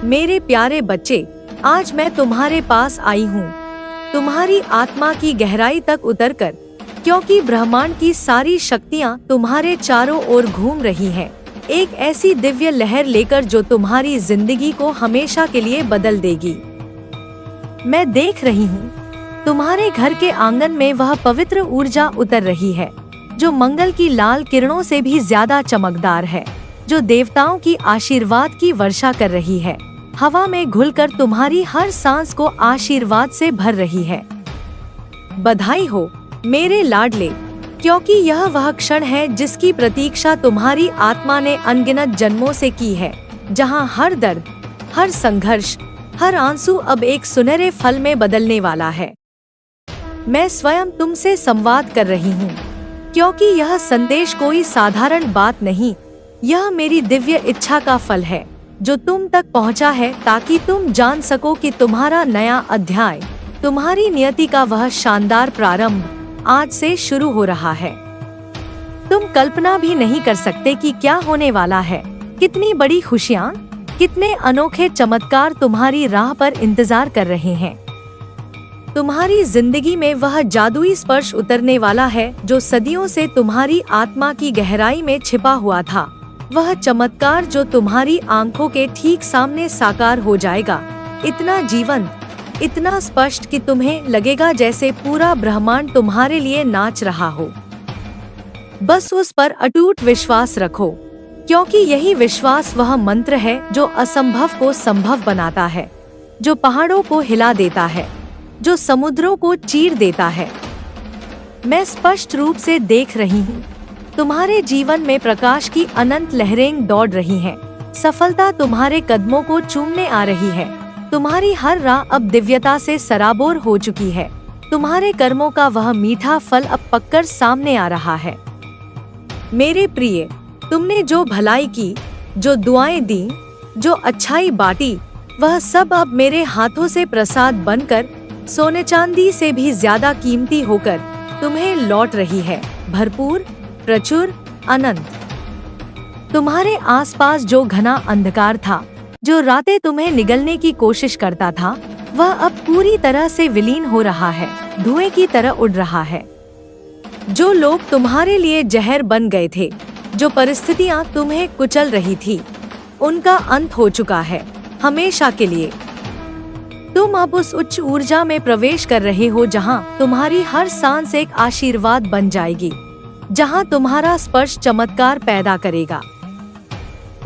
मेरे प्यारे बच्चे, आज मैं तुम्हारे पास आई हूँ तुम्हारी आत्मा की गहराई तक उतरकर, क्योंकि ब्रह्मांड की सारी शक्तियाँ तुम्हारे चारों ओर घूम रही हैं, एक ऐसी दिव्य लहर लेकर जो तुम्हारी जिंदगी को हमेशा के लिए बदल देगी। मैं देख रही हूँ तुम्हारे घर के आंगन में वह पवित्र ऊर्जा उतर रही है जो मंगल की लाल किरणों से भी ज्यादा चमकदार है, जो देवताओं की आशीर्वाद की वर्षा कर रही है, हवा में घुलकर तुम्हारी हर सांस को आशीर्वाद से भर रही है। बधाई हो मेरे लाडले, क्योंकि यह वह क्षण है जिसकी प्रतीक्षा तुम्हारी आत्मा ने अनगिनत जन्मों से की है, जहां हर दर्द, हर संघर्ष, हर आंसू अब एक सुनहरे फल में बदलने वाला है। मैं स्वयं तुमसे संवाद कर रही हूँ, क्योंकि यह संदेश कोई साधारण बात नहीं, यह मेरी दिव्य इच्छा का फल है जो तुम तक पहुँचा है, ताकि तुम जान सको कि तुम्हारा नया अध्याय, तुम्हारी नियति का वह शानदार प्रारंभ आज से शुरू हो रहा है। तुम कल्पना भी नहीं कर सकते कि क्या होने वाला है, कितनी बड़ी खुशियाँ, कितने अनोखे चमत्कार तुम्हारी राह पर इंतजार कर रहे हैं। तुम्हारी जिंदगी में वह जादुई स्पर्श उतरने वाला है जो सदियों से तुम्हारी आत्मा की गहराई में छिपा हुआ था, वह चमत्कार जो तुम्हारी आंखों के ठीक सामने साकार हो जाएगा, इतना जीवंत, इतना स्पष्ट कि तुम्हें लगेगा जैसे पूरा ब्रह्मांड तुम्हारे लिए नाच रहा हो। बस उस पर अटूट विश्वास रखो, क्योंकि यही विश्वास वह मंत्र है जो असंभव को संभव बनाता है, जो पहाड़ों को हिला देता है, जो समुद्रों को चीर देता है। मैं स्पष्ट रूप से देख रही हूँ तुम्हारे जीवन में प्रकाश की अनंत लहरें दौड़ रही हैं, सफलता तुम्हारे कदमों को चूमने आ रही है, तुम्हारी हर राह अब दिव्यता से सराबोर हो चुकी है, तुम्हारे कर्मों का वह मीठा फल अब पककर सामने आ रहा है। मेरे प्रिय, तुमने जो भलाई की, जो दुआएं दी, जो अच्छाई बांटी, वह सब अब मेरे हाथों से प्रसाद बनकर सोने चांदी से भी ज्यादा कीमती होकर तुम्हें लौट रही है, भरपूर, प्रचुर, अनंत। तुम्हारे आसपास जो घना अंधकार था, जो रातें तुम्हें निगलने की कोशिश करता था, वह अब पूरी तरह से विलीन हो रहा है, धुएं की तरह उड़ रहा है। जो लोग तुम्हारे लिए जहर बन गए थे, जो परिस्थितियां तुम्हें कुचल रही थी, उनका अंत हो चुका है, हमेशा के लिए। तुम अब उस उच्च ऊर्जा में प्रवेश कर रहे हो जहां तुम्हारी हर सांस एक आशीर्वाद बन जाएगी, जहां तुम्हारा स्पर्श चमत्कार पैदा करेगा।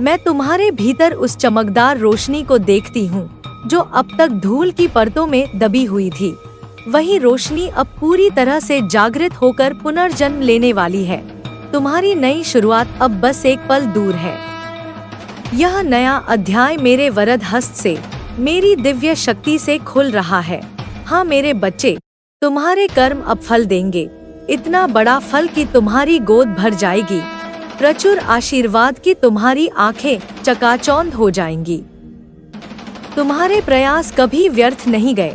मैं तुम्हारे भीतर उस चमकदार रोशनी को देखती हूँ जो अब तक धूल की परतों में दबी हुई थी। वही रोशनी अब पूरी तरह से जागृत होकर पुनर्जन्म लेने वाली है। तुम्हारी नई शुरुआत अब बस एक पल दूर है। यह नया अध्याय मेरे वरद हस्त से, मेरी दिव्य शक्ति से खुल रहा है। हाँ मेरे बच्चे, तुम्हारे कर्म अब फल देंगे, इतना बड़ा फल कि तुम्हारी गोद भर जाएगी, प्रचुर आशीर्वाद की तुम्हारी आंखें चकाचौंध हो जाएंगी। तुम्हारे प्रयास कभी व्यर्थ नहीं गए।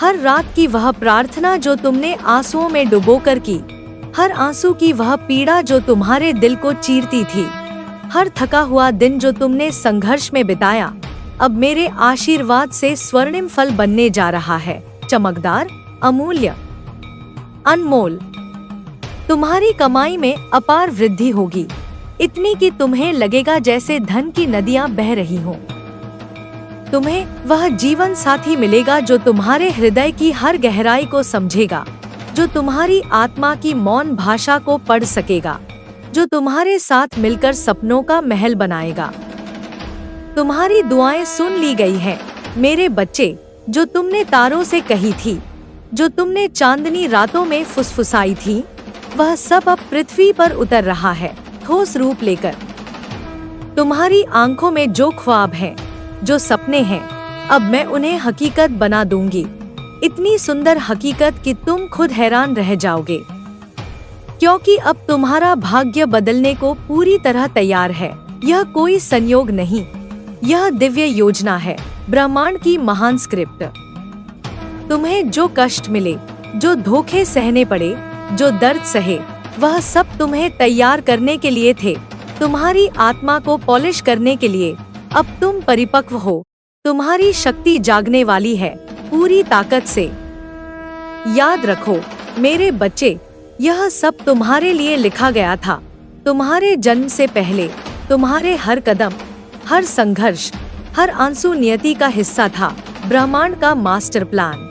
हर रात की वह प्रार्थना जो तुमने आंसुओं में डुबोकर की, हर आंसू की वह पीड़ा जो तुम्हारे दिल को चीरती थी, हर थका हुआ दिन जो तुमने संघर्ष में बिताया, अब मेरे आशीर्वाद से स्वर्णिम फल बनने जा रहा है, चमकदार, अमूल्य, अनमोल। तुम्हारी कमाई में अपार वृद्धि होगी, इतनी कि तुम्हें लगेगा जैसे धन की नदियां बह रही हों। तुम्हें वह जीवन साथी मिलेगा जो तुम्हारे हृदय की हर गहराई को समझेगा, जो तुम्हारी आत्मा की मौन भाषा को पढ़ सकेगा, जो तुम्हारे साथ मिलकर सपनों का महल बनाएगा। तुम्हारी दुआएं सुन ली गई हैं, मेरे बच्चे। जो तुमने तारों से कही थी, जो तुमने चांदनी रातों में फुसफुसाई थी, वह सब अब पृथ्वी पर उतर रहा है, ठोस रूप लेकर। तुम्हारी आंखों में जो ख्वाब हैं, जो सपने हैं, अब मैं उन्हें हकीकत बना दूंगी, इतनी सुंदर हकीकत कि तुम खुद हैरान रह जाओगे। क्योंकि अब तुम्हारा भाग्य बदलने को पूरी तरह तैयार है। यह कोई संयोग नहीं, यह दिव्य योजना है, ब्रह्मांड की महान स्क्रिप्ट। तुम्हें जो कष्ट मिले, जो धोखे सहने पड़े, जो दर्द सहे, वह सब तुम्हें तैयार करने के लिए थे, तुम्हारी आत्मा को पॉलिश करने के लिए। अब तुम परिपक्व हो, तुम्हारी शक्ति जागने वाली है पूरी ताकत से। याद रखो मेरे बच्चे, यह सब तुम्हारे लिए लिखा गया था। तुम्हारे जन्म से पहले तुम्हारे हर कदम, हर संघर्ष, हर आंसू नियति का हिस्सा था, ब्रह्मांड का मास्टर प्लान।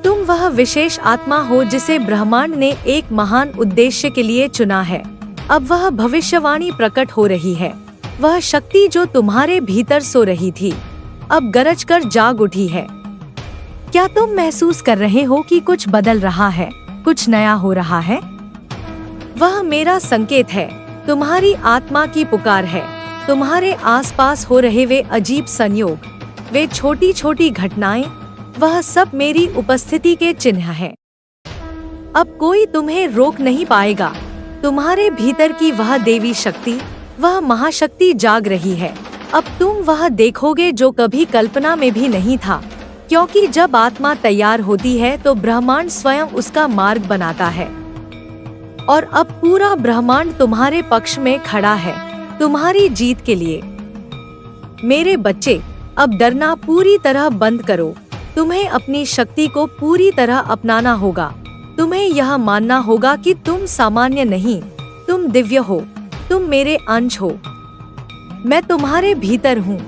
तुम वह विशेष आत्मा हो जिसे ब्रह्मांड ने एक महान उद्देश्य के लिए चुना है। अब वह भविष्यवाणी प्रकट हो रही है। वह शक्ति जो तुम्हारे भीतर सो रही थी, अब गरज कर जाग उठी है। क्या तुम महसूस कर रहे हो कि कुछ बदल रहा है, कुछ नया हो रहा है? वह मेरा संकेत है, तुम्हारी आत्मा की पुकार है। तुम्हारे आसपास हो रहे वे अजीब संयोग, वे छोटी छोटी घटनाएं, वह सब मेरी उपस्थिति के चिन्ह हैं। अब कोई तुम्हें रोक नहीं पाएगा। तुम्हारे भीतर की वह देवी शक्ति, वह महाशक्ति जाग रही है। अब तुम वह देखोगे जो कभी कल्पना में भी नहीं था, क्योंकि जब आत्मा तैयार होती है तो ब्रह्मांड स्वयं उसका मार्ग बनाता है। और अब पूरा ब्रह्मांड तुम्हारे पक्ष में खड़ा है, तुम्हारी जीत के लिए। मेरे बच्चे, अब डरना पूरी तरह बंद करो। तुम्हें अपनी शक्ति को पूरी तरह अपनाना होगा। तुम्हें यह मानना होगा कि तुम सामान्य नहीं, तुम दिव्य हो, तुम मेरे अंश हो। मैं तुम्हारे भीतर हूँ,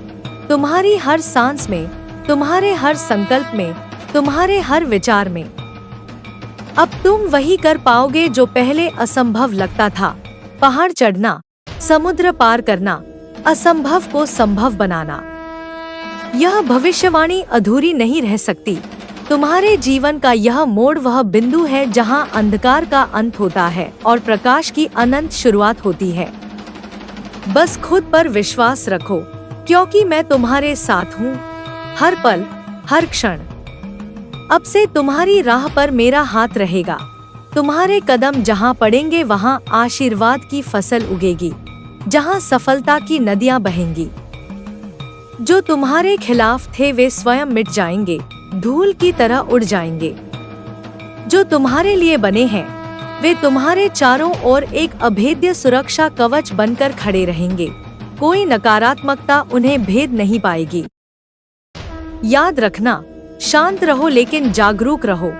तुम्हारी हर सांस में, तुम्हारे हर संकल्प में, तुम्हारे हर विचार में। अब तुम वही कर पाओगे जो पहले असंभव लगता था। पहाड़ चढ़ना, समुद्र पार करना, असंभव को संभव बनाना। यह भविष्यवाणी अधूरी नहीं रह सकती। तुम्हारे जीवन का यह मोड़ वह बिंदु है जहां अंधकार का अंत होता है और प्रकाश की अनंत शुरुआत होती है। बस खुद पर विश्वास रखो, क्योंकि मैं तुम्हारे साथ हूँ, हर पल, हर क्षण। अब से तुम्हारी राह पर मेरा हाथ रहेगा। तुम्हारे कदम जहां पड़ेंगे वहां आशीर्वाद की फसल उगेगी, जहां सफलता की नदियां बहेंगी। जो तुम्हारे खिलाफ थे वे स्वयं मिट जाएंगे, धूल की तरह उड़ जाएंगे। जो तुम्हारे लिए बने हैं वे तुम्हारे चारों ओर एक अभेद्य सुरक्षा कवच बनकर खड़े रहेंगे। कोई नकारात्मकता उन्हें भेद नहीं पाएगी। याद रखना, शांत रहो लेकिन जागरूक रहो,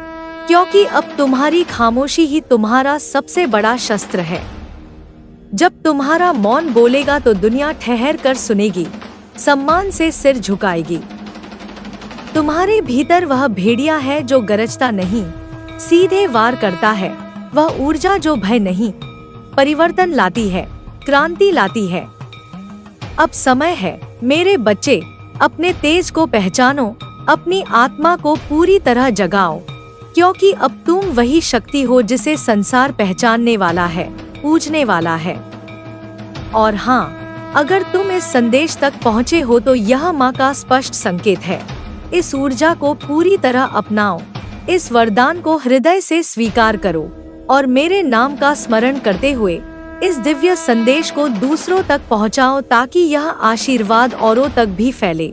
क्योंकि अब तुम्हारी खामोशी ही तुम्हारा सबसे बड़ा शस्त्र है। जब तुम्हारा मौन बोलेगा तो दुनिया ठहर कर सुनेगी, सम्मान से सिर झुकाएगी। तुम्हारे भीतर वह भेड़िया है जो गरजता नहीं, सीधे वार करता है। वह ऊर्जा जो भय नहीं, परिवर्तन लाती है, क्रांति लाती है। अब समय है मेरे बच्चे, अपने तेज को पहचानो, अपनी आत्मा को पूरी तरह जगाओ, क्योंकि अब तुम वही शक्ति हो जिसे संसार पहचानने वाला है, पूजने वाला है। और हाँ, अगर तुम इस संदेश तक पहुँचे हो तो यह माँ का स्पष्ट संकेत है। इस ऊर्जा को पूरी तरह अपनाओ, इस वरदान को हृदय से स्वीकार करो और मेरे नाम का स्मरण करते हुए इस दिव्य संदेश को दूसरों तक पहुँचाओ, ताकि यह आशीर्वाद औरों तक भी फैले।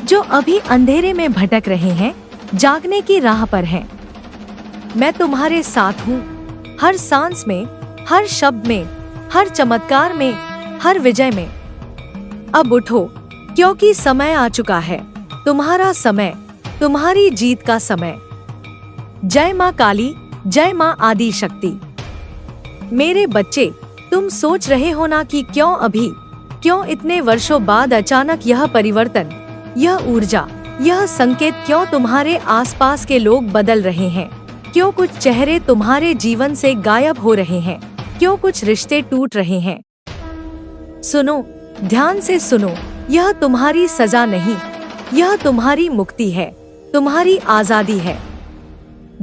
जो अभी अंधेरे में भटक रहे हैं, जागने की राह पर हैं, मैं तुम्हारे साथ हूँ। हर सांस में, हर शब्द में, हर चमत्कार में, हर विजय में। अब उठो, क्योंकि समय आ चुका है, तुम्हारा समय, तुम्हारी जीत का समय। जय माँ काली, जय माँ आदि शक्ति। मेरे बच्चे, तुम सोच रहे हो ना कि क्यों अभी, क्यों इतने वर्षों बाद अचानक यह परिवर्तन, यह ऊर्जा, यह संकेत, क्यों तुम्हारे आसपास के लोग बदल रहे हैं, क्यों कुछ चेहरे तुम्हारे जीवन से गायब हो रहे हैं, क्यों कुछ रिश्ते टूट रहे हैं। सुनो, ध्यान से सुनो, यह तुम्हारी सजा नहीं, यह तुम्हारी मुक्ति है, तुम्हारी आजादी है।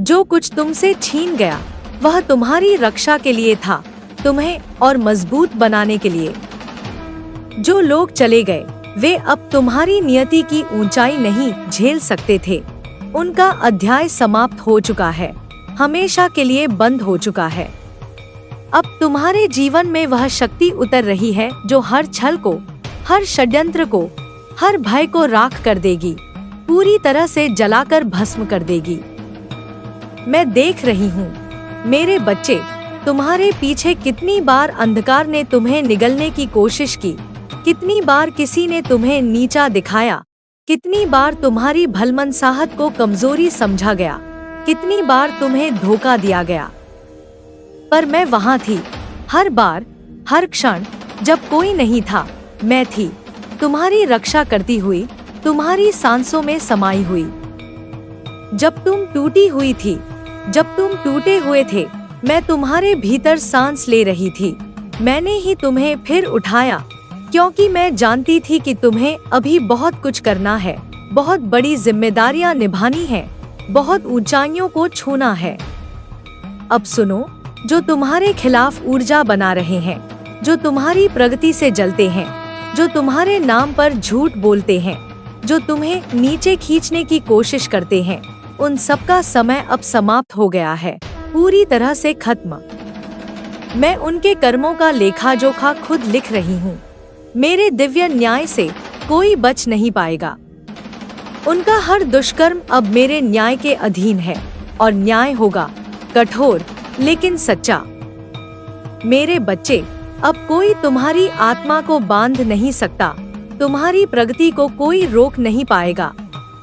जो कुछ तुमसे छीन गया वह तुम्हारी रक्षा के लिए था, तुम्हें और मजबूत बनाने के लिए। जो लोग चले गए वे अब तुम्हारी नियति की ऊंचाई नहीं झेल सकते थे। उनका अध्याय समाप्त हो चुका है, हमेशा के लिए बंद हो चुका है। अब तुम्हारे जीवन में वह शक्ति उतर रही है जो हर छल को, हर षड्यंत्र को, हर भय को राख कर देगी, पूरी तरह से जलाकर भस्म कर देगी। मैं देख रही हूँ मेरे बच्चे, तुम्हारे पीछे कितनी बार अंधकार ने तुम्हें निगलने की कोशिश की, कितनी बार किसी ने तुम्हें नीचा दिखाया, कितनी बार तुम्हारी भलमनसाहत को कमजोरी समझा गया, कितनी बार तुम्हें धोखा दिया गया। पर मैं वहां थी, हर बार, हर क्षण। जब कोई नहीं था, मैं थी, तुम्हारी रक्षा करती हुई, तुम्हारी सांसों में समाई हुई। जब तुम टूटी हुई थी, जब तुम टूटे हुए थे, मैं तुम्हारे भीतर सांस ले रही थी। मैंने ही तुम्हें फिर उठाया, क्योंकि मैं जानती थी कि तुम्हें अभी बहुत कुछ करना है, बहुत बड़ी जिम्मेदारियां निभानी है, बहुत ऊंचाइयों को छूना है। अब सुनो, जो तुम्हारे खिलाफ ऊर्जा बना रहे हैं, जो तुम्हारी प्रगति से जलते हैं, जो तुम्हारे नाम पर झूठ बोलते हैं, जो तुम्हें नीचे खींचने की कोशिश करते हैं, उन सबका समय अब समाप्त हो गया है, पूरी तरह से खत्म। मैं उनके कर्मों का लेखा जोखा खुद लिख रही हूँ। मेरे दिव्य न्याय से कोई बच नहीं पाएगा। उनका हर दुष्कर्म अब मेरे न्याय के अधीन है, और न्याय होगा कठोर लेकिन सच्चा। मेरे बच्चे, अब कोई तुम्हारी आत्मा को बांध नहीं सकता, तुम्हारी प्रगति को कोई रोक नहीं पाएगा,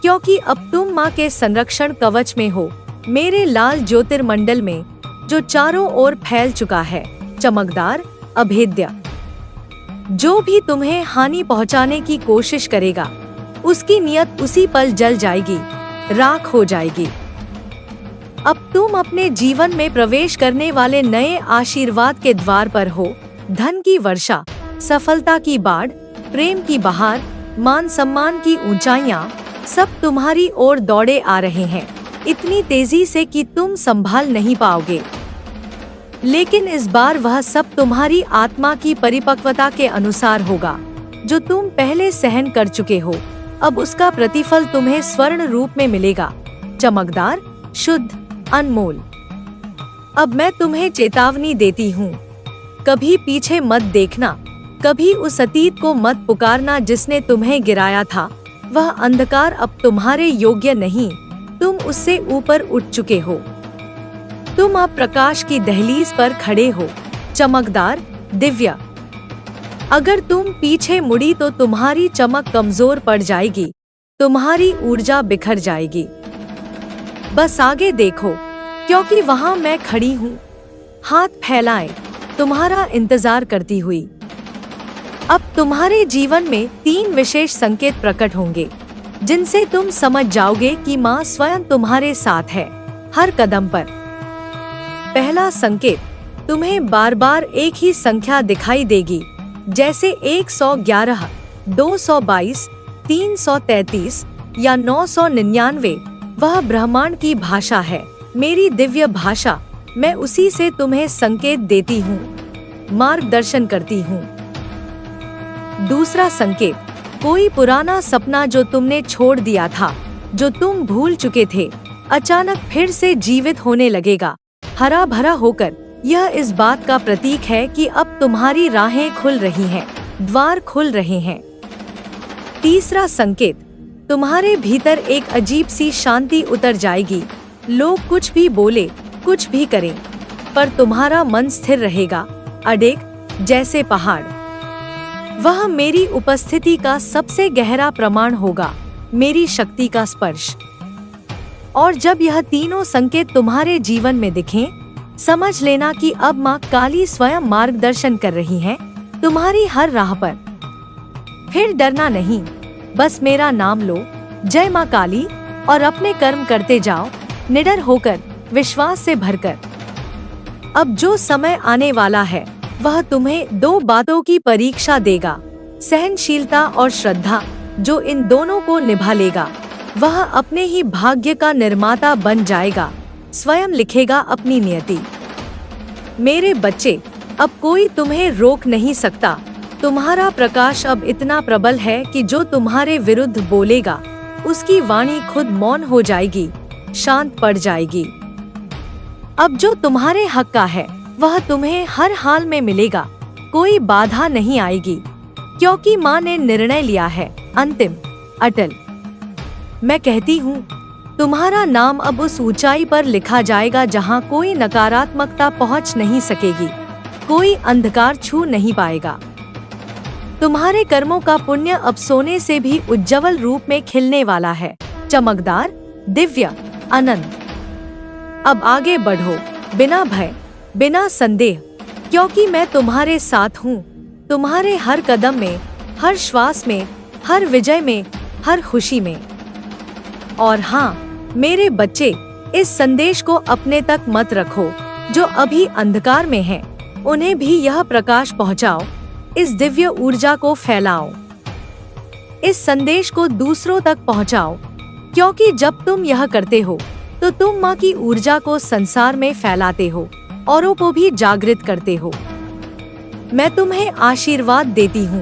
क्योंकि अब तुम माँ के संरक्षण कवच में हो, मेरे लाल ज्योतिर्मंडल में, जो चारों ओर फैल चुका है, चमकदार, अभेद्य। जो भी तुम्हें हानि पहुंचाने की कोशिश करेगा, उसकी नियत उसी पल जल जाएगी, राख हो जाएगी। अब तुम अपने जीवन में प्रवेश करने वाले नए आशीर्वाद के द्वार पर हो। धन की वर्षा, सफलता की बाढ़, प्रेम की बहार, मान सम्मान की ऊंचाइयां, सब तुम्हारी ओर दौड़े आ रहे हैं, इतनी तेजी से कि तुम संभाल नहीं पाओगे। लेकिन इस बार वह सब तुम्हारी आत्मा की परिपक्वता के अनुसार होगा। जो तुम पहले सहन कर चुके हो, अब उसका प्रतिफल तुम्हें स्वर्ण रूप में मिलेगा, चमकदार, शुद्ध, अनमोल। अब मैं तुम्हें चेतावनी देती हूँ, कभी पीछे मत देखना, कभी उस अतीत को मत पुकारना जिसने तुम्हें गिराया था। वह अंधकार अब तुम्हारे योग्य नहीं, तुम उससे ऊपर उठ चुके हो। तुम अब प्रकाश की दहलीज पर खड़े हो, चमकदार, दिव्य। अगर तुम पीछे मुड़ी तो तुम्हारी चमक कमजोर पड़ जाएगी, तुम्हारी ऊर्जा बिखर जाएगी। बस आगे देखो, क्योंकि वहां मैं खड़ी हूँ, हाथ फैलाए, तुम्हारा इंतजार करती हुई। अब तुम्हारे जीवन में 3 विशेष संकेत प्रकट होंगे, जिनसे तुम समझ जाओगे कि माँ स्वयं तुम्हारे साथ है, हर कदम पर। पहला संकेत, तुम्हें बार बार एक ही संख्या दिखाई देगी, जैसे 111, 222, 333 या 999। वह ब्रह्मांड की भाषा है, मेरी दिव्य भाषा। मैं उसी से तुम्हें संकेत देती हूँ, मार्गदर्शन करती हूँ। दूसरा संकेत, कोई पुराना सपना जो तुमने छोड़ दिया था, जो तुम भूल चुके थे, अचानक फिर से जीवित होने लगेगा, हरा भरा होकर। यह इस बात का प्रतीक है कि अब तुम्हारी राहें खुल रही हैं, द्वार खुल रहे हैं। तीसरा संकेत, तुम्हारे भीतर एक अजीब सी शांति उतर जाएगी। लोग कुछ भी बोले, कुछ भी करें, पर तुम्हारा मन स्थिर रहेगा, अडिग, जैसे पहाड़। वह मेरी उपस्थिति का सबसे गहरा प्रमाण होगा, मेरी शक्ति का स्पर्श। और जब यह तीनों संकेत तुम्हारे जीवन में दिखें, समझ लेना कि अब माँ काली स्वयं मार्गदर्शन कर रही है, तुम्हारी हर राह पर। फिर डरना नहीं, बस मेरा नाम लो, जय माँ काली, और अपने कर्म करते जाओ, निडर होकर, विश्वास से भरकर। अब जो समय आने वाला है, वह तुम्हें 2 बातों की परीक्षा देगा, सहनशीलता और श्रद्धा। जो इन दोनों को निभा लेगा, वह अपने ही भाग्य का निर्माता बन जाएगा, स्वयं लिखेगा अपनी नियति। मेरे बच्चे, अब कोई तुम्हें रोक नहीं सकता। तुम्हारा प्रकाश अब इतना प्रबल है कि जो तुम्हारे विरुद्ध बोलेगा, उसकी वाणी खुद मौन हो जाएगी, शांत पड़ जाएगी। अब जो तुम्हारे हक का है, वह तुम्हें हर हाल में मिलेगा, कोई बाधा नहीं आएगी, क्योंकि माँ ने निर्णय लिया है, अंतिम, अटल। मैं कहती हूँ, तुम्हारा नाम अब उस ऊंचाई पर लिखा जाएगा जहाँ कोई नकारात्मकता पहुँच नहीं सकेगी, कोई अंधकार छू नहीं पाएगा। तुम्हारे कर्मों का पुण्य अब सोने से भी उज्जवल रूप में खिलने वाला है, चमकदार, दिव्य, अनंत। अब आगे बढ़ो, बिना भय, बिना संदेह, क्योंकि मैं तुम्हारे साथ हूँ। तुम्हारे हर कदम में, हर श्वास में, हर विजय में, हर खुशी में। और हाँ मेरे बच्चे, इस संदेश को अपने तक मत रखो। जो अभी अंधकार में हैं, उन्हें भी यह प्रकाश पहुँचाओ। इस दिव्य ऊर्जा को फैलाओ। इस संदेश को दूसरों तक पहुँचाओ, क्योंकि जब तुम यह करते हो तो तुम माँ की ऊर्जा को संसार में फैलाते हो, औरों को भी जागृत करते हो। मैं तुम्हें आशीर्वाद देती हूँ।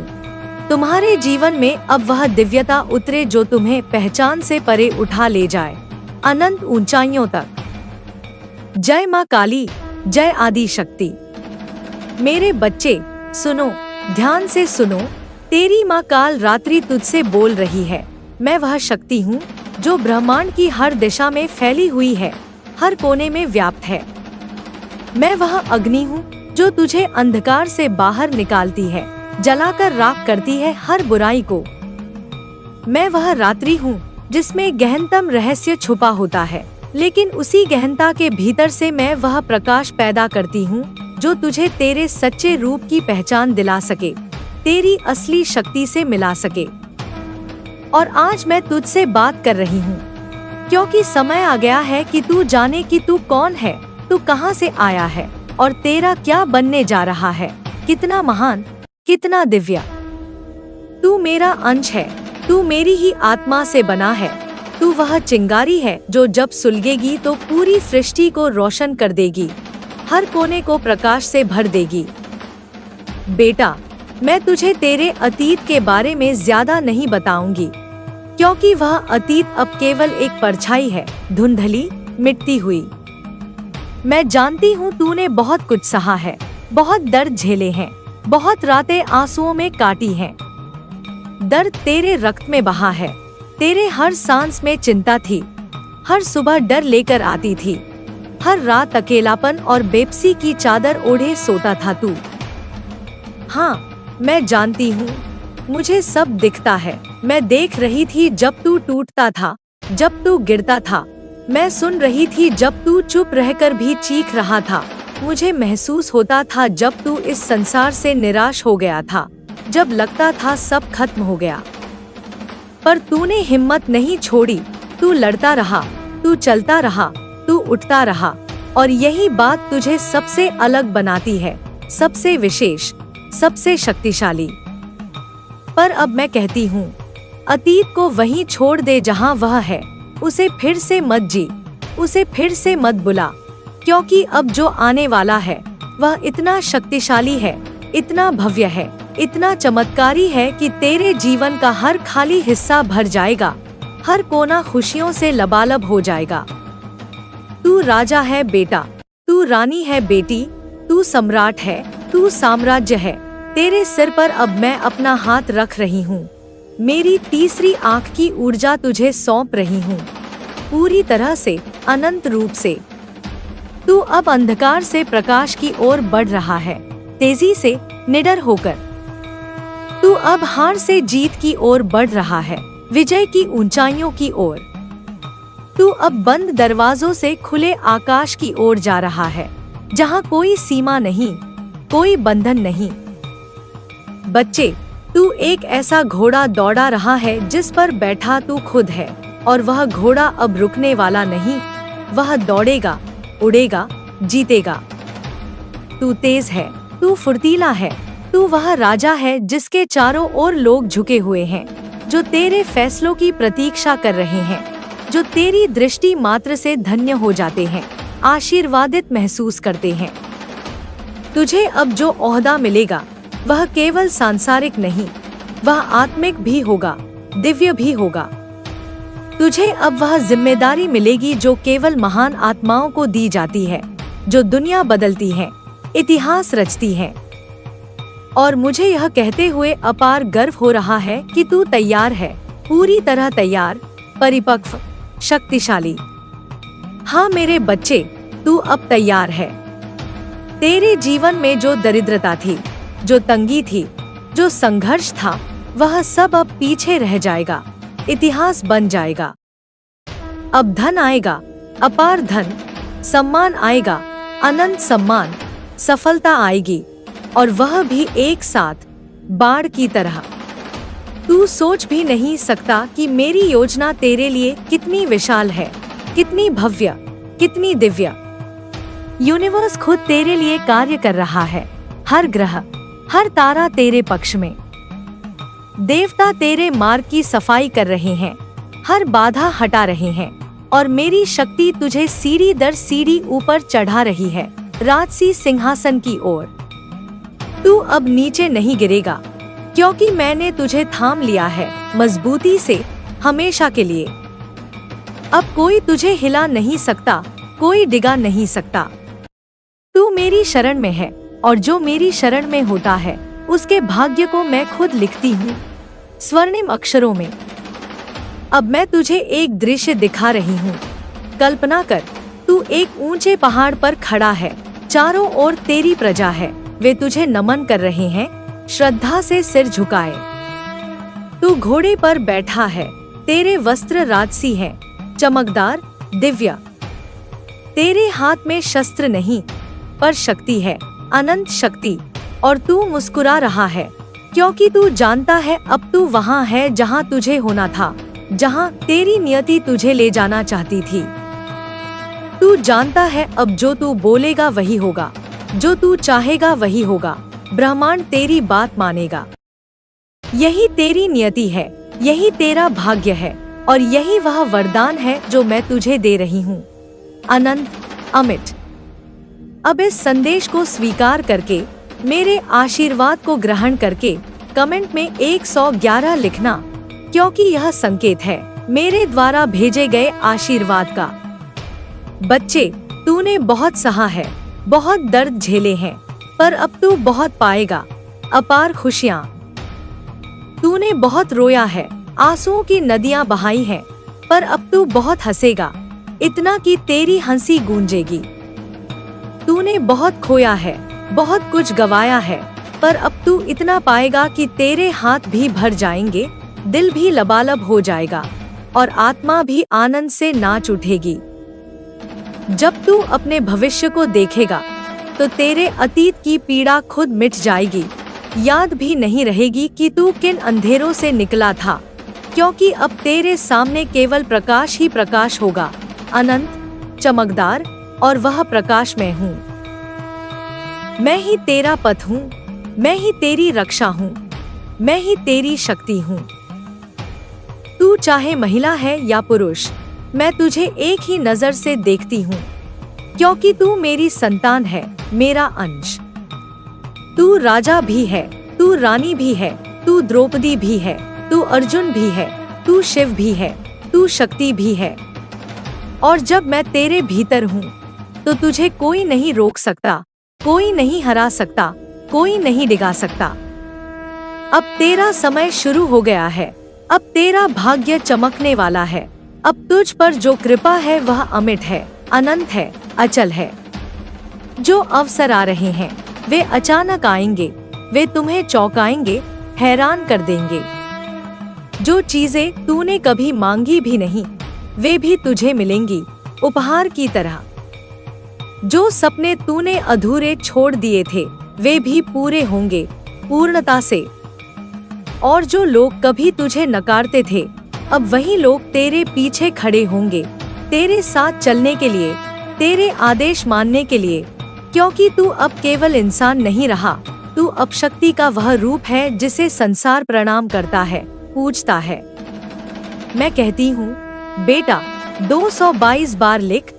तुम्हारे जीवन में अब वह दिव्यता उतरे जो तुम्हें पहचान से परे उठा ले जाए, अनंत ऊंचाइयों तक। जय माँ काली, जय आदि शक्ति। मेरे बच्चे सुनो, ध्यान से सुनो। तेरी माँ काल रात्रि तुझसे बोल रही है। मैं वह शक्ति हूँ जो ब्रह्मांड की हर दिशा में फैली हुई है, हर कोने में व्याप्त है। मैं वह अग्नि हूँ जो तुझे अंधकार से बाहर निकालती है, जलाकर राख करती है हर बुराई को। मैं वह रात्रि हूँ जिसमें गहनतम रहस्य छुपा होता है, लेकिन उसी गहनता के भीतर से मैं वह प्रकाश पैदा करती हूँ जो तुझे तेरे सच्चे रूप की पहचान दिला सके, तेरी असली शक्ति से मिला सके। और आज मैं तुझसे बात कर रही हूँ, क्योंकि समय आ गया है कि तू जाने कि तू कौन है, तू कहाँ से आया है और तेरा क्या बनने जा रहा है। कितना महान, कितना दिव्य। तू मेरा अंश है, तू मेरी ही आत्मा से बना है। तू वह चिंगारी है जो जब सुलगेगी तो पूरी सृष्टि को रोशन कर देगी, हर कोने को प्रकाश से भर देगी। बेटा, मैं तुझे तेरे अतीत के बारे में ज्यादा नहीं बताऊंगी, क्योंकि वह अतीत अब केवल एक परछाई है, धुंधली, मिटती हुई। मैं जानती हूँ तूने बहुत कुछ सहा है, बहुत दर्द झेले हैं, बहुत रातें आंसुओं में काटी हैं। दर्द तेरे रक्त में बहा है, तेरे हर सांस में चिंता थी, हर सुबह डर लेकर आती थी, हर रात अकेलापन और बेबसी की चादर ओढ़े सोता था तू। हाँ, मैं जानती हूँ, मुझे सब दिखता है। मैं देख रही थी जब तू टूटता था, जब तू गिरता था। मैं सुन रही थी जब तू चुप रहकर भी चीख रहा था। मुझे महसूस होता था जब तू इस संसार से निराश हो गया था, जब लगता था सब खत्म हो गया। पर तूने हिम्मत नहीं छोड़ी, तू लड़ता रहा, तू चलता रहा, तू उठता रहा। और यही बात तुझे सबसे अलग बनाती है, सबसे विशेष, सबसे शक्तिशाली। पर अब मैं कहती हूँ, अतीत को वहीं छोड़ दे जहाँ वह है। उसे फिर से मत जी, उसे फिर से मत बुला, क्योंकि अब जो आने वाला है वह इतना शक्तिशाली है, इतना भव्य है, इतना चमत्कारी है कि तेरे जीवन का हर खाली हिस्सा भर जाएगा, हर कोना खुशियों से लबालब हो जाएगा। तू राजा है बेटा, तू रानी है बेटी, तू सम्राट है, तू साम्राज्य है। तेरे सिर पर अब मैं अपना हाथ रख रही हूँ। मेरी तीसरी आँख की ऊर्जा तुझे सौंप रही हूँ, पूरी तरह से, अनंत रूप से। तू अब अंधकार से प्रकाश की ओर बढ़ रहा है, तेजी से, निडर होकर। तू अब हार से जीत की ओर बढ़ रहा है, विजय की ऊंचाइयों की ओर। तू अब बंद दरवाजों से खुले आकाश की ओर जा रहा है, जहाँ कोई सीमा नहीं, कोई बंधन नहीं। बच्चे, तू एक ऐसा घोड़ा दौड़ा रहा है जिस पर बैठा तू खुद है, और वह घोड़ा अब रुकने वाला नहीं। वह दौड़ेगा, उड़ेगा, जीतेगा। तू तेज है, तू फुर्तीला है, तू वह राजा है जिसके चारों ओर लोग झुके हुए हैं, जो तेरे फैसलों की प्रतीक्षा कर रहे हैं, जो तेरी दृष्टि मात्र से धन्य हो जाते हैं, आशीर्वादित महसूस करते हैं। तुझे अब जो ओहदा मिलेगा वह केवल सांसारिक नहीं, वह आत्मिक भी होगा, दिव्य भी होगा। तुझे अब वह जिम्मेदारी मिलेगी जो केवल महान आत्माओं को दी जाती है, जो दुनिया बदलती है, इतिहास रचती है। और मुझे यह कहते हुए अपार गर्व हो रहा है कि तू तैयार है, पूरी तरह तैयार, परिपक्व, शक्तिशाली। हाँ मेरे बच्चे, तू अब तैयार है। तेरे जीवन में जो दरिद्रता थी, जो तंगी थी, जो संघर्ष था वह सब अब पीछे रह जाएगा, इतिहास बन जाएगा। अब धन आएगा, अपार धन, सम्मान आएगा, अनंत सम्मान, सफलता आएगी, और वह भी एक साथ, बाढ़ की तरह। तू सोच भी नहीं सकता कि मेरी योजना तेरे लिए कितनी विशाल है, कितनी भव्य, कितनी दिव्य। यूनिवर्स खुद तेरे लिए कार्य कर रहा है। हर ग्रह, हर तारा तेरे पक्ष में। देवता तेरे मार्ग की सफाई कर रहे हैं, हर बाधा हटा रहे हैं, और मेरी शक्ति तुझे सीढ़ी दर सीढ़ी ऊपर चढ़ा रही है, राजसी सिंहासन की ओर। तू अब नीचे नहीं गिरेगा, क्योंकि मैंने तुझे थाम लिया है मजबूती से, हमेशा के लिए। अब कोई तुझे हिला नहीं सकता, कोई डिगा नहीं सकता। तू मेरी शरण में है, और जो मेरी शरण में होता है उसके भाग्य को मैं खुद लिखती हूँ स्वर्णिम अक्षरों में। अब मैं तुझे एक दृश्य दिखा रही हूँ। कल्पना कर, तू एक ऊंचे पहाड़ पर खड़ा है, चारों ओर तेरी प्रजा है, वे तुझे नमन कर रहे हैं, श्रद्धा से सिर झुकाए। तू घोड़े पर बैठा है, तेरे वस्त्र राजसी हैं, चमकदार, दिव्य। तेरे हाथ में शस्त्र नहीं, पर शक्ति है, अनंत शक्ति, और तू मुस्कुरा रहा है, क्योंकि तू जानता है अब तू वहाँ है जहाँ तुझे होना था, जहाँ तेरी नियति तुझे ले जाना चाहती थी। तू जानता है अब जो तू बोलेगा वही होगा, जो तू चाहेगा वही होगा, ब्रह्मांड तेरी बात मानेगा। यही तेरी नियति है, यही तेरा भाग्य है, और यही वह वरदान है जो मैं तुझे दे रही हूँ, अनंत, अमिट। अब इस संदेश को स्वीकार करके, मेरे आशीर्वाद को ग्रहण करके कमेंट में 111 लिखना, क्योंकि यह संकेत है मेरे द्वारा भेजे गए आशीर्वाद का। बच्चे, तूने बहुत सहा है, बहुत दर्द झेले हैं, पर अब तू बहुत पाएगा, अपार खुशियाँ। तूने बहुत रोया है, आंसुओं की नदियाँ बहाई हैं, पर अब तू बहुत हंसेगा, इतना कि तेरी हंसी गूंजेगी। तूने बहुत खोया है, बहुत कुछ गवाया है, पर अब तू इतना पाएगा कि तेरे हाथ भी भर जाएंगे, दिल भी लबालब हो जाएगा, और आत्मा भी आनंद से नाच उठेगी। जब तू अपने भविष्य को देखेगा तो तेरे अतीत की पीड़ा खुद मिट जाएगी। याद भी नहीं रहेगी कि तू किन अंधेरों से निकला था, क्योंकि अब तेरे सामने केवल प्रकाश ही प्रकाश होगा, अनंत, चमकदार, और वह प्रकाश मैं हूँ। मैं ही तेरा पथ हूँ, मैं ही तेरी रक्षा हूँ, मैं ही तेरी शक्ति हूँ। तू चाहे महिला है या पुरुष, मैं तुझे एक ही नजर से देखती हूँ, क्योंकि तू मेरी संतान है, मेरा अंश। तू राजा भी है, तू रानी भी है, तू द्रौपदी भी है, तू अर्जुन भी है, तू शिव भी है, तू शक्ति भी है। और जब मैं तेरे भीतर हूँ तो तुझे कोई नहीं रोक सकता, कोई नहीं हरा सकता, कोई नहीं डिगा सकता। अब तेरा समय शुरू हो गया है, अब तेरा भाग्य चमकने वाला है। अब तुझ पर जो कृपा है वह अमिट है, अनंत है, अचल है। जो अवसर आ रहे हैं वे अचानक आएंगे, वे तुम्हें चौंकाएंगे, हैरान कर देंगे। जो चीजें तूने कभी मांगी भी नहीं, वे भी तुझे मिलेंगी, उपहार की तरह। जो सपने तूने अधूरे छोड़ दिए थे वे भी पूरे होंगे, पूर्णता से। और जो लोग कभी तुझे नकारते थे, अब वही लोग तेरे पीछे खड़े होंगे, तेरे साथ चलने के लिए, तेरे आदेश मानने के लिए, क्योंकि तू अब केवल इंसान नहीं रहा, तू अब शक्ति का वह रूप है जिसे संसार प्रणाम करता है, पूजता है। मैं कहती हूँ, बेटा, 222 बार लिख,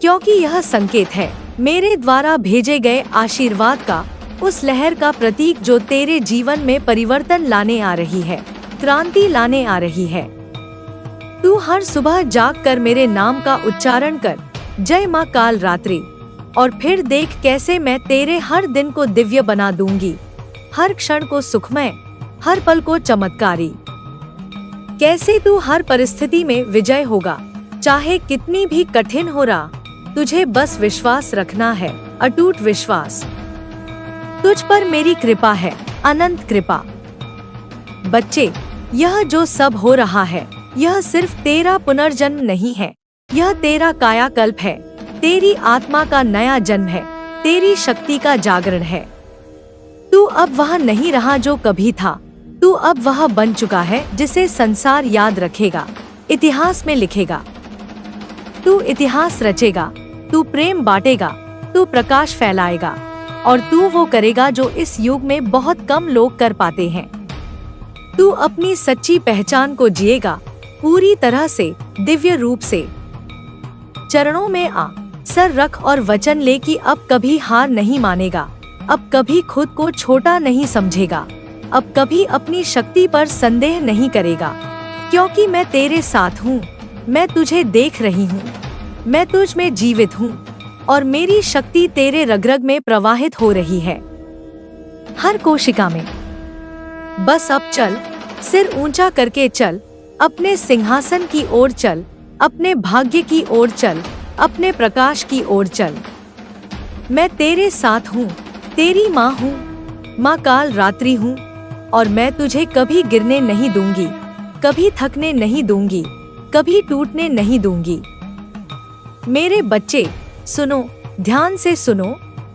क्योंकि यह संकेत है मेरे द्वारा भेजे गए आशीर्वाद का, उस लहर का प्रतीक जो तेरे जीवन में परिवर्तन लाने आ रही है, क्रांति लाने आ रही है। तू हर सुबह जाग कर मेरे नाम का उच्चारण कर, जय माँ काल रात्रि, और फिर देख कैसे मैं तेरे हर दिन को दिव्य बना दूंगी, हर क्षण को सुखमय, हर पल को चमत्कारी। कैसे तू हर परिस्थिति में विजय होगा, चाहे कितनी भी कठिन हो रहा। तुझे बस विश्वास रखना है, अटूट विश्वास। तुझ पर मेरी कृपा है, अनंत कृपा, बच्चे, यह जो सब हो रहा है, यह सिर्फ तेरा पुनर्जन्म नहीं है, यह तेरा कायाकल्प है, तेरी आत्मा का नया जन्म है, तेरी शक्ति का जागरण है। तू अब वह नहीं रहा जो कभी था, तू अब वह बन चुका है जिसे संसार याद रखेगा, इतिहास में लिखेगा। तू इतिहास रचेगा, तू प्रेम बांटेगा, तू प्रकाश फैलाएगा, और तू वो करेगा जो इस युग में बहुत कम लोग कर पाते हैं। तू अपनी सच्ची पहचान को जिएगा, पूरी तरह से, दिव्य रूप से। चरणों में आ, सर रख और वचन ले कि अब कभी हार नहीं मानेगा, अब कभी खुद को छोटा नहीं समझेगा, अब कभी अपनी शक्ति पर संदेह नहीं करेगा, क्योंकि मैं तेरे साथ हूँ, मैं तुझे देख रही हूँ, मैं तुझ में जीवित हूँ, और मेरी शक्ति तेरे रग-रग में प्रवाहित हो रही है, हर कोशिका में। बस अब चल, सिर ऊंचा करके चल, अपने सिंहासन की ओर चल, अपने भाग्य की ओर चल, अपने प्रकाश की ओर चल। मैं तेरे साथ हूँ, तेरी माँ हूँ, माँ काल रात्रि हूँ, और मैं तुझे कभी गिरने नहीं दूंगी, कभी थकने नहीं दूंगी, कभी टूटने नहीं दूंगी। मेरे बच्चे सुनो, ध्यान से सुनो,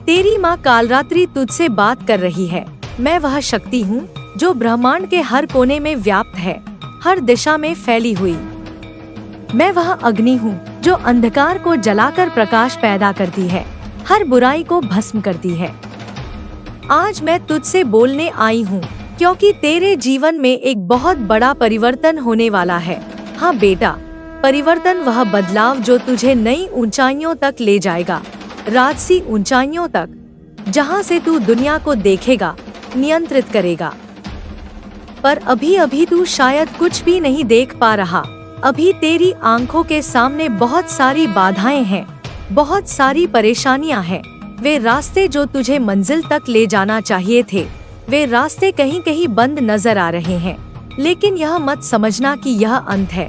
तेरी माँ कालरात्रि तुझसे बात कर रही है। मैं वह शक्ति हूँ जो ब्रह्मांड के हर कोने में व्याप्त है, हर दिशा में फैली हुई। मैं वह अग्नि हूँ जो अंधकार को जलाकर प्रकाश पैदा करती है, हर बुराई को भस्म करती है। आज मैं तुझसे बोलने आई हूँ क्योंकि तेरे जीवन में एक बहुत बड़ा परिवर्तन होने वाला है। हाँ बेटा, परिवर्तन, वह बदलाव जो तुझे नई ऊंचाइयों तक ले जाएगा, राजसी ऊंचाइयों तक, जहाँ से तू दुनिया को देखेगा, नियंत्रित करेगा। पर अभी अभी तू शायद कुछ भी नहीं देख पा रहा। अभी तेरी आंखों के सामने बहुत सारी बाधाएं हैं, बहुत सारी परेशानियां हैं। वे रास्ते जो तुझे मंजिल तक ले जाना चाहिए थे, वे रास्ते कहीं कहीं बंद नजर आ रहे हैं। लेकिन यह मत समझना कि यह अंत है।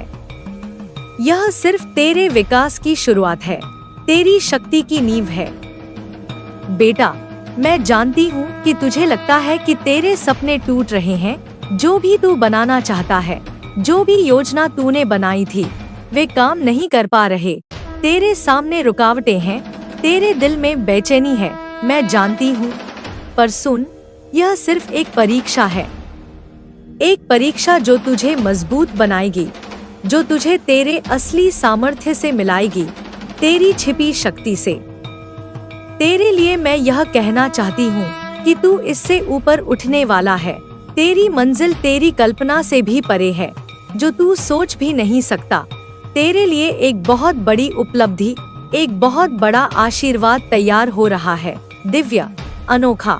यह सिर्फ तेरे विकास की शुरुआत है, तेरी शक्ति की नींव है। बेटा, मैं जानती हूँ कि तुझे लगता है कि तेरे सपने टूट रहे हैं। जो भी तू बनाना चाहता है, जो भी योजना तूने बनाई थी, वे काम नहीं कर पा रहे। तेरे सामने रुकावटें हैं, तेरे दिल में बेचैनी है, मैं जानती हूँ। पर सुन, यह सिर्फ एक परीक्षा है, एक परीक्षा जो तुझे मजबूत बनाएगी, जो तुझे तेरे असली सामर्थ्य से मिलाएगी, तेरी छिपी शक्ति से। तेरे लिए मैं यह कहना चाहती हूँ कि तू इससे ऊपर उठने वाला है। तेरी मंजिल तेरी कल्पना से भी परे है, जो तू सोच भी नहीं सकता। तेरे लिए एक बहुत बड़ी उपलब्धि, एक बहुत बड़ा आशीर्वाद तैयार हो रहा है, दिव्य, अनोखा।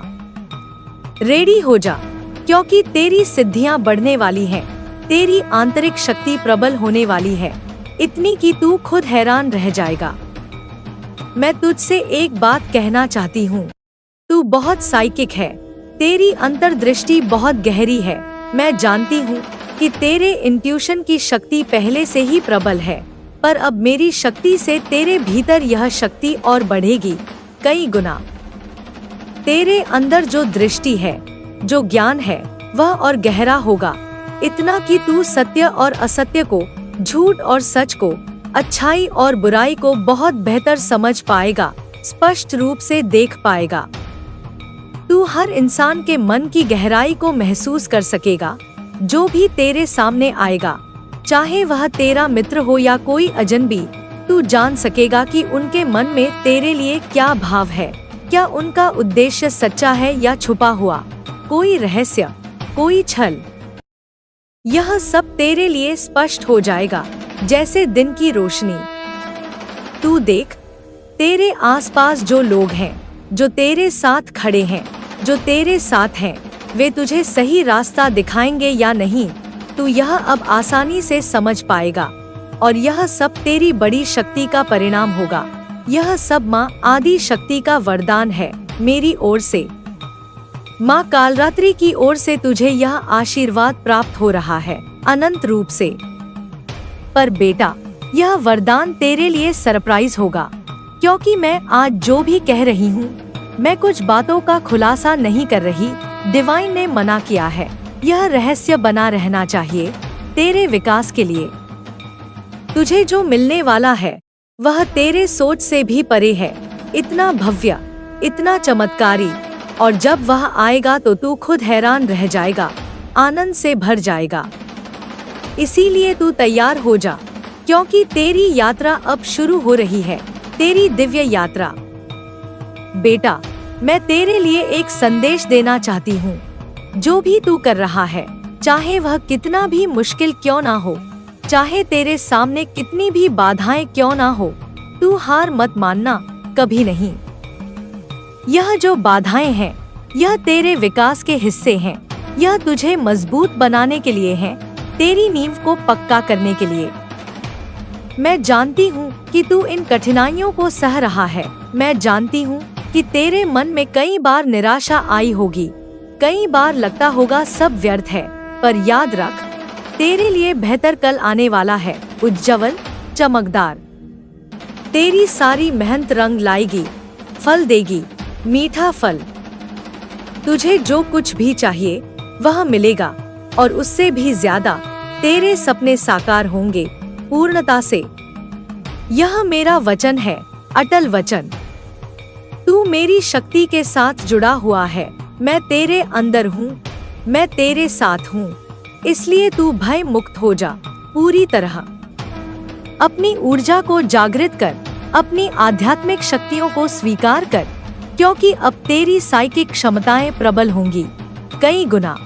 रेडी हो जा, क्योंकि तेरी सिद्धियां बढ़ने वाली हैं, तेरी आंतरिक शक्ति प्रबल होने वाली है, इतनी कि तू खुद हैरान रह जाएगा। मैं तुझसे एक बात कहना चाहती हूँ, तू बहुत साइकिक है, तेरी अंतर्दृष्टि बहुत गहरी है। मैं जानती हूँ कि तेरे इंट्यूशन की शक्ति पहले से ही प्रबल है, पर अब मेरी शक्ति से तेरे भीतर यह शक्ति और बढ़ेगी कई गुना। तेरे अंदर जो दृष्टि है, जो ज्ञान है, वह और गहरा होगा, इतना कि तू सत्य और असत्य को, झूठ और सच को, अच्छाई और बुराई को बहुत बेहतर समझ पाएगा, स्पष्ट रूप से देख पाएगा। तू हर इंसान के मन की गहराई को महसूस कर सकेगा। जो भी तेरे सामने आएगा, चाहे वह तेरा मित्र हो या कोई अजनबी, तू जान सकेगा कि उनके मन में तेरे लिए क्या भाव है, क्या उनका उद्देश्य सच्चा है या छुपा हुआ, कोई रहस्य, कोई छल। यह सब तेरे लिए स्पष्ट हो जाएगा जैसे दिन की रोशनी। तू देख, तेरे आसपास जो लोग हैं, जो तेरे साथ खड़े हैं, जो तेरे साथ हैं, वे तुझे सही रास्ता दिखाएंगे या नहीं, तू यह अब आसानी से समझ पाएगा। और यह सब तेरी बड़ी शक्ति का परिणाम होगा। यह सब माँ आदि शक्ति का वरदान है मेरी ओर से। माँ कालरात्रि की ओर से तुझे यह आशीर्वाद प्राप्त हो रहा है, अनंत रूप से। पर बेटा, यह वरदान तेरे लिए सरप्राइज होगा, क्योंकि मैं आज जो भी कह रही हूँ, मैं कुछ बातों का खुलासा नहीं कर रही। डिवाइन ने मना किया है। यह रहस्य बना रहना चाहिए तेरे विकास के लिए। तुझे जो मिलने वाला है वह तेरे सोच से भी परे है, इतना भव्य, इतना चमत्कारी, और जब वह आएगा तो तू खुद हैरान रह जाएगा, आनंद से भर जाएगा। इसीलिए तू तैयार हो जा, क्योंकि तेरी यात्रा अब शुरू हो रही है, तेरी दिव्य यात्रा। बेटा, मैं तेरे लिए एक संदेश देना चाहती हूँ। जो भी तू कर रहा है, चाहे वह कितना भी मुश्किल क्यों ना हो, चाहे तेरे सामने कितनी भी बाधाएं क्यों ना हो, तू हार मत मानना, कभी नहीं। यह जो बाधाएं हैं, यह तेरे विकास के हिस्से हैं। यह तुझे मजबूत बनाने के लिए है, तेरी नींव को पक्का करने के लिए। मैं जानती हूँ कि तू इन कठिनाइयों को सह रहा है। मैं जानती हूँ कि तेरे मन में कई बार निराशा आई होगी, कई बार लगता होगा सब व्यर्थ है, पर याद रख, तेरे लिए बेहतर कल आने वाला है, उज्जवल, चमकदार। तेरी सारी मेहनत रंग लाएगी, फल देगी, मीठा फल। तुझे जो कुछ भी चाहिए वह मिलेगा, और उससे भी ज्यादा। तेरे सपने साकार होंगे पूर्णता से। यह मेरा वचन है, अटल वचन। तू मेरी शक्ति के साथ जुड़ा हुआ है। मैं तेरे अंदर हूँ, मैं तेरे साथ हूँ। इसलिए तू भय मुक्त हो जा पूरी तरह। अपनी ऊर्जा को जागृत कर, अपनी आध्यात्मिक शक्तियों को स्वीकार कर, क्योंकि अब तेरी साइकिक क्षमताएं प्रबल होंगी, कई गुना।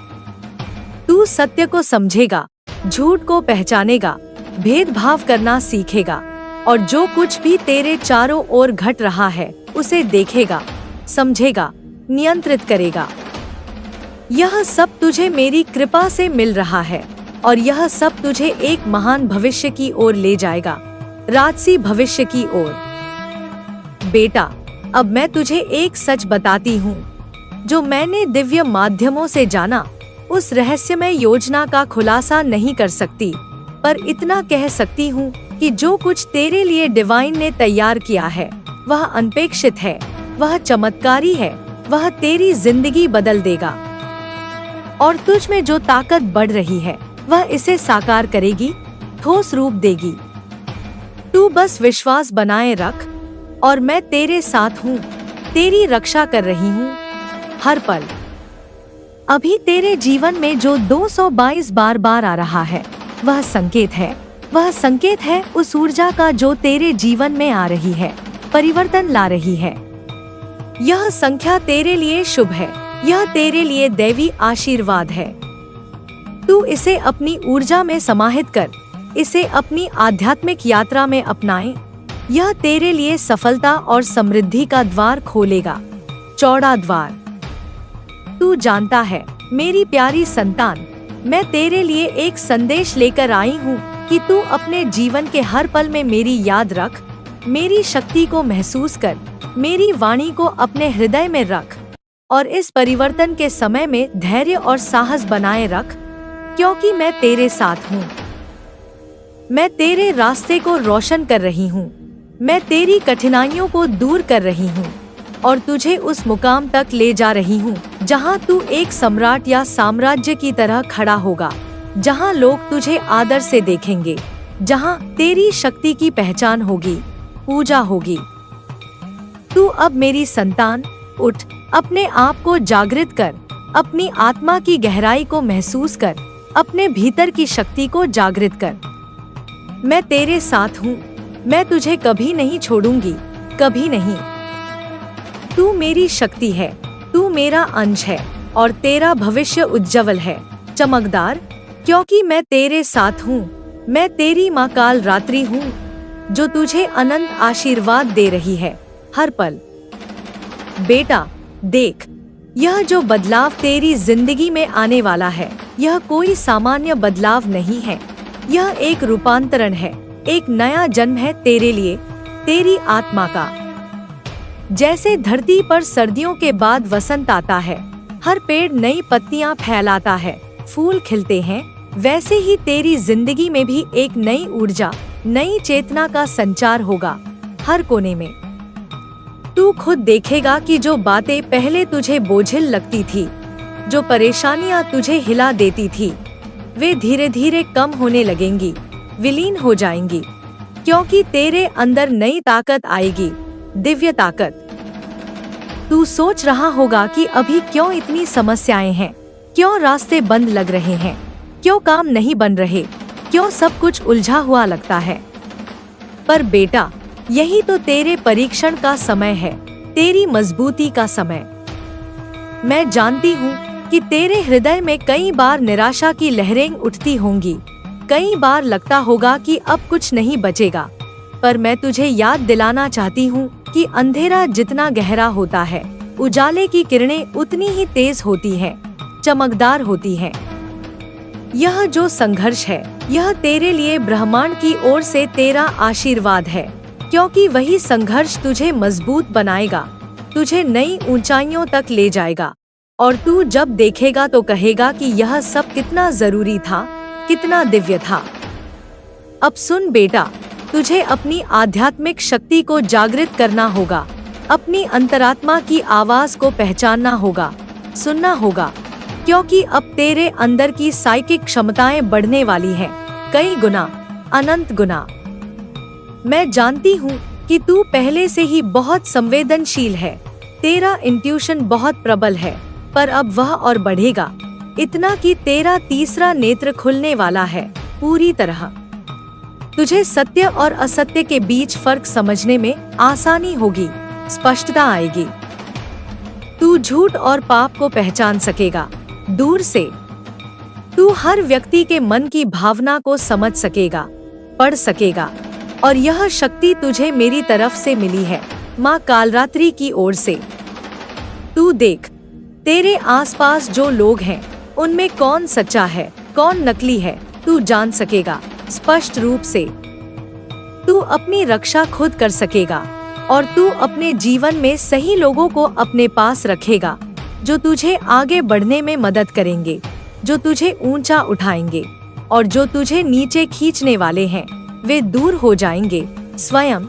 तू सत्य को समझेगा, झूठ को पहचानेगा, भेदभाव करना सीखेगा, और जो कुछ भी तेरे चारों ओर घट रहा है उसे देखेगा, समझेगा, नियंत्रित करेगा। यह सब तुझे मेरी कृपा से मिल रहा है, और यह सब तुझे एक महान भविष्य की ओर ले जाएगा, राजसी भविष्य की ओर। बेटा, अब मैं तुझे एक सच बताती हूँ, जो मैंने दिव्य माध्यमों से जाना। उस रहस्यमय योजना का खुलासा नहीं कर सकती, पर इतना कह सकती हूँ कि जो कुछ तेरे लिए डिवाइन ने तैयार किया है वह अनपेक्षित है, वह चमत्कारी है, वह तेरी जिंदगी बदल देगा। और तुझ में जो ताकत बढ़ रही है वह इसे साकार करेगी, ठोस रूप देगी। तू बस विश्वास बनाए रख, और मैं तेरे साथ हूँ, तेरी रक्षा कर रही हूँ हर पल। अभी तेरे जीवन में जो 222 बार आ रहा है वह संकेत है, वह संकेत है उस ऊर्जा का जो तेरे जीवन में आ रही है, परिवर्तन ला रही है। यह संख्या तेरे लिए शुभ है, यह तेरे लिए दैवी आशीर्वाद है। तू इसे अपनी ऊर्जा में समाहित कर, इसे अपनी आध्यात्मिक यात्रा में अपनाए। यह तेरे लिए सफलता और समृद्धि का द्वार खोलेगा, चौड़ा द्वार। तू जानता है मेरी प्यारी संतान, मैं तेरे लिए एक संदेश लेकर आई हूँ कि तू अपने जीवन के हर पल में मेरी याद रख, मेरी शक्ति को महसूस कर, मेरी वाणी को अपने हृदय में रख, और इस परिवर्तन के समय में धैर्य और साहस बनाए रख, क्योंकि मैं तेरे साथ हूँ। मैं तेरे रास्ते को रोशन कर रही हूँ, मैं तेरी कठिनाइयों को दूर कर रही हूँ, और तुझे उस मुकाम तक ले जा रही हूँ जहाँ तू एक सम्राट या साम्राज्य की तरह खड़ा होगा, जहाँ लोग तुझे आदर से देखेंगे, जहाँ तेरी शक्ति की पहचान होगी, पूजा होगी। तू अब मेरी संतान, उठ, अपने आप को जागृत कर, अपनी आत्मा की गहराई को महसूस कर, अपने भीतर की शक्ति को जागृत कर। मैं तेरे साथ हूँ, मैं तुझे कभी नहीं छोड़ूंगी, कभी नहीं। तू मेरी शक्ति है, तू मेरा अंश है, और तेरा भविष्य उज्जवल है, चमकदार, क्योंकि मैं तेरे साथ हूँ। मैं तेरी माँ काल रात्रि हूँ, जो तुझे अनंत आशीर्वाद दे रही है हर पल। बेटा देख, यह जो बदलाव तेरी जिंदगी में आने वाला है, यह कोई सामान्य बदलाव नहीं है। यह एक रूपांतरण है, एक नया जन्म है तेरे लिए, तेरी आत्मा का। जैसे धरती पर सर्दियों के बाद वसंत आता है, हर पेड़ नई पत्तियां फैलाता है, फूल खिलते हैं, वैसे ही तेरी जिंदगी में भी एक नई ऊर्जा, नई चेतना का संचार होगा हर कोने में। तू खुद देखेगा कि जो बातें पहले तुझे बोझिल लगती थी, जो परेशानियां तुझे हिला देती थी, वे धीरे धीरे कम होने लगेंगी, विलीन हो जाएंगी, क्योंकि तेरे अंदर नई ताकत आएगी, दिव्य ताकत। तू सोच रहा होगा कि अभी क्यों इतनी समस्याएं हैं, क्यों रास्ते बंद लग रहे हैं, क्यों काम नहीं बन रहे, क्यों सब कुछ उलझा हुआ लगता है। पर बेटा, यही तो तेरे परीक्षण का समय है, तेरी मजबूती का समय। मैं जानती हूँ कि तेरे हृदय में कई बार निराशा की लहरें उठती होंगी, कई बार लगता होगा कि अब कुछ नहीं बचेगा। पर मैं तुझे याद दिलाना चाहती हूँ कि अंधेरा जितना गहरा होता है, उजाले की किरणें उतनी ही तेज होती हैं, चमकदार होती हैं। यह जो संघर्ष है, यह तेरे लिए ब्रह्मांड की ओर से तेरा आशीर्वाद है, क्योंकि वही संघर्ष तुझे मजबूत बनाएगा, तुझे नई ऊंचाइयों तक ले जाएगा। और तू जब देखेगा तो कहेगा कि यह सब कितना जरूरी था, कितना दिव्य था। अब सुन बेटा, तुझे अपनी आध्यात्मिक शक्ति को जागृत करना होगा, अपनी अंतरात्मा की आवाज को पहचानना होगा, सुनना होगा, क्योंकि अब तेरे अंदर की साइकिक क्षमताएं बढ़ने वाली हैं, कई गुना, अनंत गुना। मैं जानती हूँ कि तू पहले से ही बहुत संवेदनशील है, तेरा इंट्यूशन बहुत प्रबल है, पर अब वह और बढ़ेगा, इतना कि तेरा तीसरा नेत्र खुलने वाला है पूरी तरह। तुझे सत्य और असत्य के बीच फर्क समझने में आसानी होगी, स्पष्टता आएगी। तू झूठ और पाप को पहचान सकेगा दूर से। तू हर व्यक्ति के मन की भावना को समझ सकेगा, पढ़ सकेगा, और यह शक्ति तुझे मेरी तरफ से मिली है, माँ कालरात्रि की ओर से। तू देख, तेरे आसपास जो लोग हैं, उनमें कौन सच्चा है, कौन नकली है, तू जान सकेगा स्पष्ट रूप से। तू अपनी रक्षा खुद कर सकेगा, और तू अपने जीवन में सही लोगों को अपने पास रखेगा, जो तुझे आगे बढ़ने में मदद करेंगे, जो तुझे ऊंचा उठाएंगे, और जो तुझे नीचे खींचने वाले हैं, वे दूर हो जाएंगे स्वयं,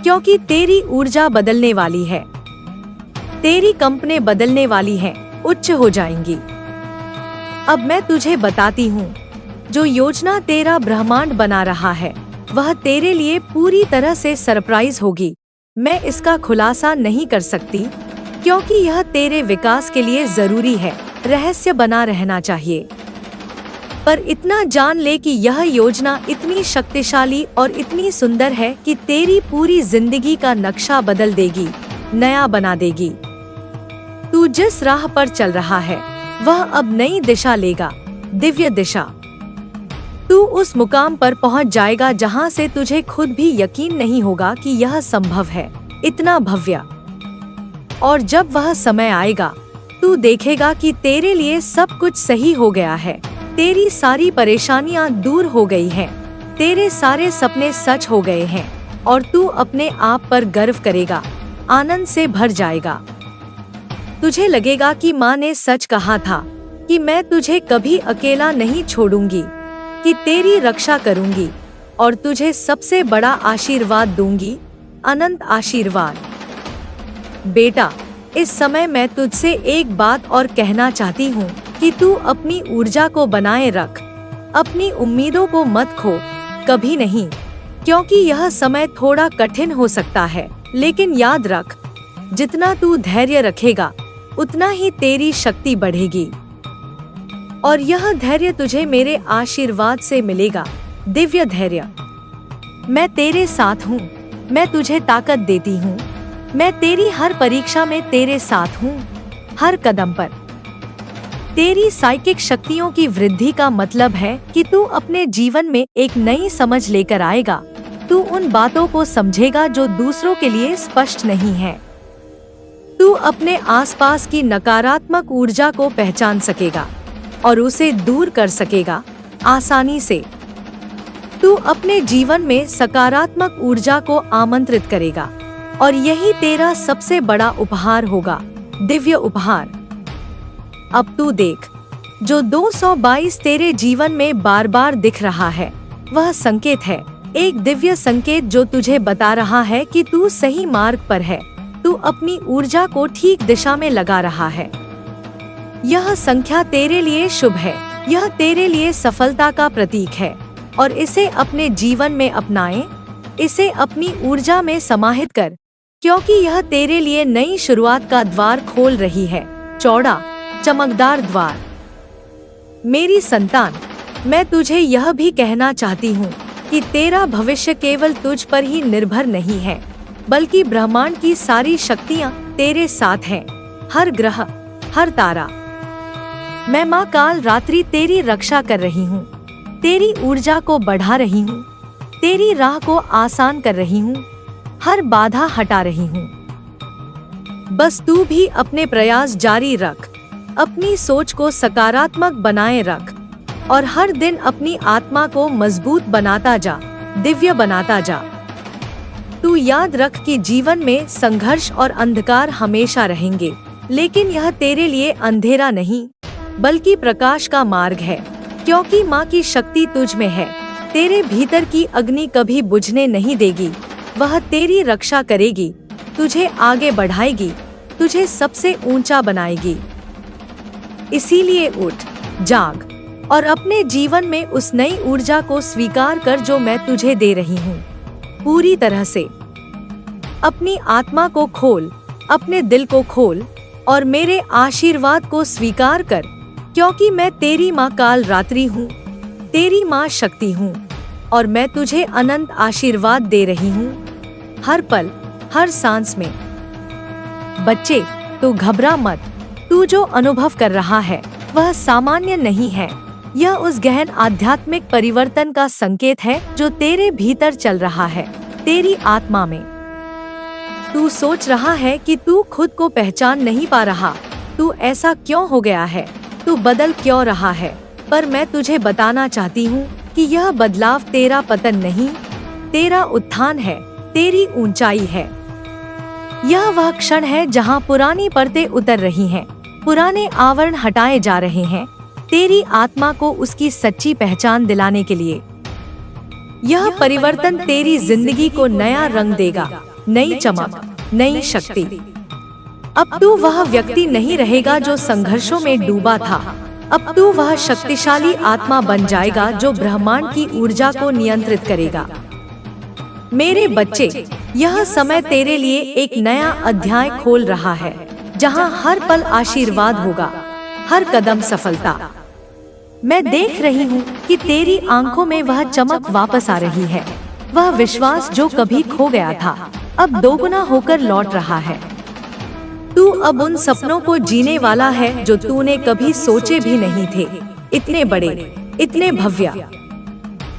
क्योंकि तेरी ऊर्जा बदलने वाली है, तेरी कंपनी बदलने वाली है, उच्च हो जाएंगी। अब मैं तुझे बताती हूँ, जो योजना तेरा ब्रह्मांड बना रहा है, वह तेरे लिए पूरी तरह से सरप्राइज होगी। मैं इसका खुलासा नहीं कर सकती, क्योंकि यह तेरे विकास के लिए जरूरी है, रहस्य बना रहना चाहिए। पर इतना जान ले कि यह योजना इतनी शक्तिशाली और इतनी सुंदर है कि तेरी पूरी जिंदगी का नक्शा बदल देगी, नया बना देगी। तू जिस राह पर चल रहा है, वह अब नई दिशा लेगा, दिव्य दिशा। तू उस मुकाम पर पहुंच जाएगा जहां से तुझे खुद भी यकीन नहीं होगा कि यह संभव है, इतना भव्य। और जब वह समय आएगा, तू देखेगा कि तेरे लिए सब कुछ सही हो गया है, तेरी सारी परेशानियां दूर हो गई हैं, तेरे सारे सपने सच हो गए हैं, और तू अपने आप पर गर्व करेगा, आनंद से भर जाएगा। तुझे लगेगा कि माँ ने सच कहा था कि मैं तुझे कभी अकेला नहीं छोड़ूंगी, कि तेरी रक्षा करूंगी और तुझे सबसे बड़ा आशीर्वाद दूंगी, अनंत आशीर्वाद। बेटा, इस समय मैं तुझसे एक बात और कहना चाहती हूँ कि तू अपनी ऊर्जा को बनाए रख, अपनी उम्मीदों को मत खो, कभी नहीं, क्योंकि यह समय थोड़ा कठिन हो सकता है, लेकिन याद रख, जितना तू धैर्य रखेगा, उतना ही तेरी शक्ति बढ़ेगी, और यह धैर्य तुझे मेरे आशीर्वाद से मिलेगा, दिव्य धैर्य। मैं तेरे साथ हूँ, मैं तुझे ताकत देती हूँ, मैं तेरी हर परीक्षा में तेरे साथ हूँ, हर कदम पर। तेरी साइकिक शक्तियों की वृद्धि का मतलब है कि तू अपने जीवन में एक नई समझ लेकर आएगा, तू उन बातों को समझेगा जो दूसरों के लिए स्पष्ट नहीं है। तू अपने आसपास की नकारात्मक ऊर्जा को पहचान सकेगा और उसे दूर कर सकेगा आसानी से। तू अपने जीवन में सकारात्मक ऊर्जा को आमंत्रित करेगा, और यही तेरा सबसे बड़ा उपहार होगा, दिव्य उपहार। अब तू देख, जो 222 तेरे जीवन में बार बार दिख रहा है, वह संकेत है, एक दिव्य संकेत जो तुझे बता रहा है कि तू सही मार्ग पर है, तू अपनी ऊर्जा को ठीक दिशा में लगा रहा है। यह संख्या तेरे लिए शुभ है, यह तेरे लिए सफलता का प्रतीक है और इसे अपने जीवन में अपनाएं, इसे अपनी ऊर्जा में समाहित कर, क्योंकि यह तेरे लिए नई शुरुआत का द्वार खोल रही है, चौड़ा चमकदार द्वार। मेरी संतान, मैं तुझे यह भी कहना चाहती हूँ कि तेरा भविष्य केवल तुझ पर ही निर्भर नहीं है, बल्कि ब्रह्मांड की सारी शक्तियाँ तेरे साथ हैं। हर ग्रह, हर तारा। मैं माँ काल रात्रि तेरी रक्षा कर रही हूँ, तेरी ऊर्जा को बढ़ा रही हूँ, तेरी राह को आसान कर रही हूँ, हर बाधा हटा रही हूँ। बस तू भी अपने प्रयास जारी रख, अपनी सोच को सकारात्मक बनाए रख और हर दिन अपनी आत्मा को मजबूत बनाता जा, दिव्य बनाता जा। तू याद रख कि जीवन में संघर्ष और अंधकार हमेशा रहेंगे, लेकिन यह तेरे लिए अंधेरा नहीं, बल्कि प्रकाश का मार्ग है, क्योंकि माँ की शक्ति तुझ में है। तेरे भीतर की अग्नि कभी बुझने नहीं देगी, वह तेरी रक्षा करेगी, तुझे आगे बढ़ाएगी, तुझे सबसे ऊंचा बनाएगी। इसीलिए उठ, जाग और अपने जीवन में उस नई ऊर्जा को स्वीकार कर जो मैं तुझे दे रही हूँ। पूरी तरह से अपनी आत्मा को खोल, अपने दिल को खोल और मेरे आशीर्वाद को स्वीकार कर, क्योंकि मैं तेरी माँ काल रात्रि हूँ, तेरी माँ शक्ति हूँ और मैं तुझे अनंत आशीर्वाद दे रही हूँ, हर पल, हर सांस में। बच्चे, तू घबरा मत। तू जो अनुभव कर रहा है वह सामान्य नहीं है, यह उस गहन आध्यात्मिक परिवर्तन का संकेत है जो तेरे भीतर चल रहा है, तेरी आत्मा में। तू सोच रहा है कि तू खुद को पहचान नहीं पा रहा, तू ऐसा क्यों हो गया है, तू बदल क्यों रहा है, पर मैं तुझे बताना चाहती हूँ कि यह बदलाव तेरा पतन नहीं, तेरा उत्थान है, तेरी ऊंचाई है। यह वह क्षण है जहाँ पुरानी परतें उतर रही हैं, पुराने आवरण हटाए जा रहे हैं, तेरी आत्मा को उसकी सच्ची पहचान दिलाने के लिए। यह परिवर्तन तेरी जिंदगी को नया रंग देगा, नई चमक, नई शक्ति। अब तू वह व्यक्ति नहीं रहेगा जो संघर्षों में डूबा था, अब तू वह शक्तिशाली आत्मा बन जाएगा जो ब्रह्मांड की ऊर्जा को नियंत्रित करेगा। मेरे बच्चे, यह समय तेरे लिए एक नया अध्याय खोल रहा है, जहां हर पल आशीर्वाद होगा, हर कदम सफलता। मैं देख रही हूँ कि तेरी आंखों में वह चमक वापस आ रही है, वह विश्वास जो कभी खो गया था अब दोगुना होकर लौट रहा है। तू अब उन सपनों को जीने वाला है जो तूने कभी सोचे भी नहीं थे, इतने बड़े, इतने भव्य।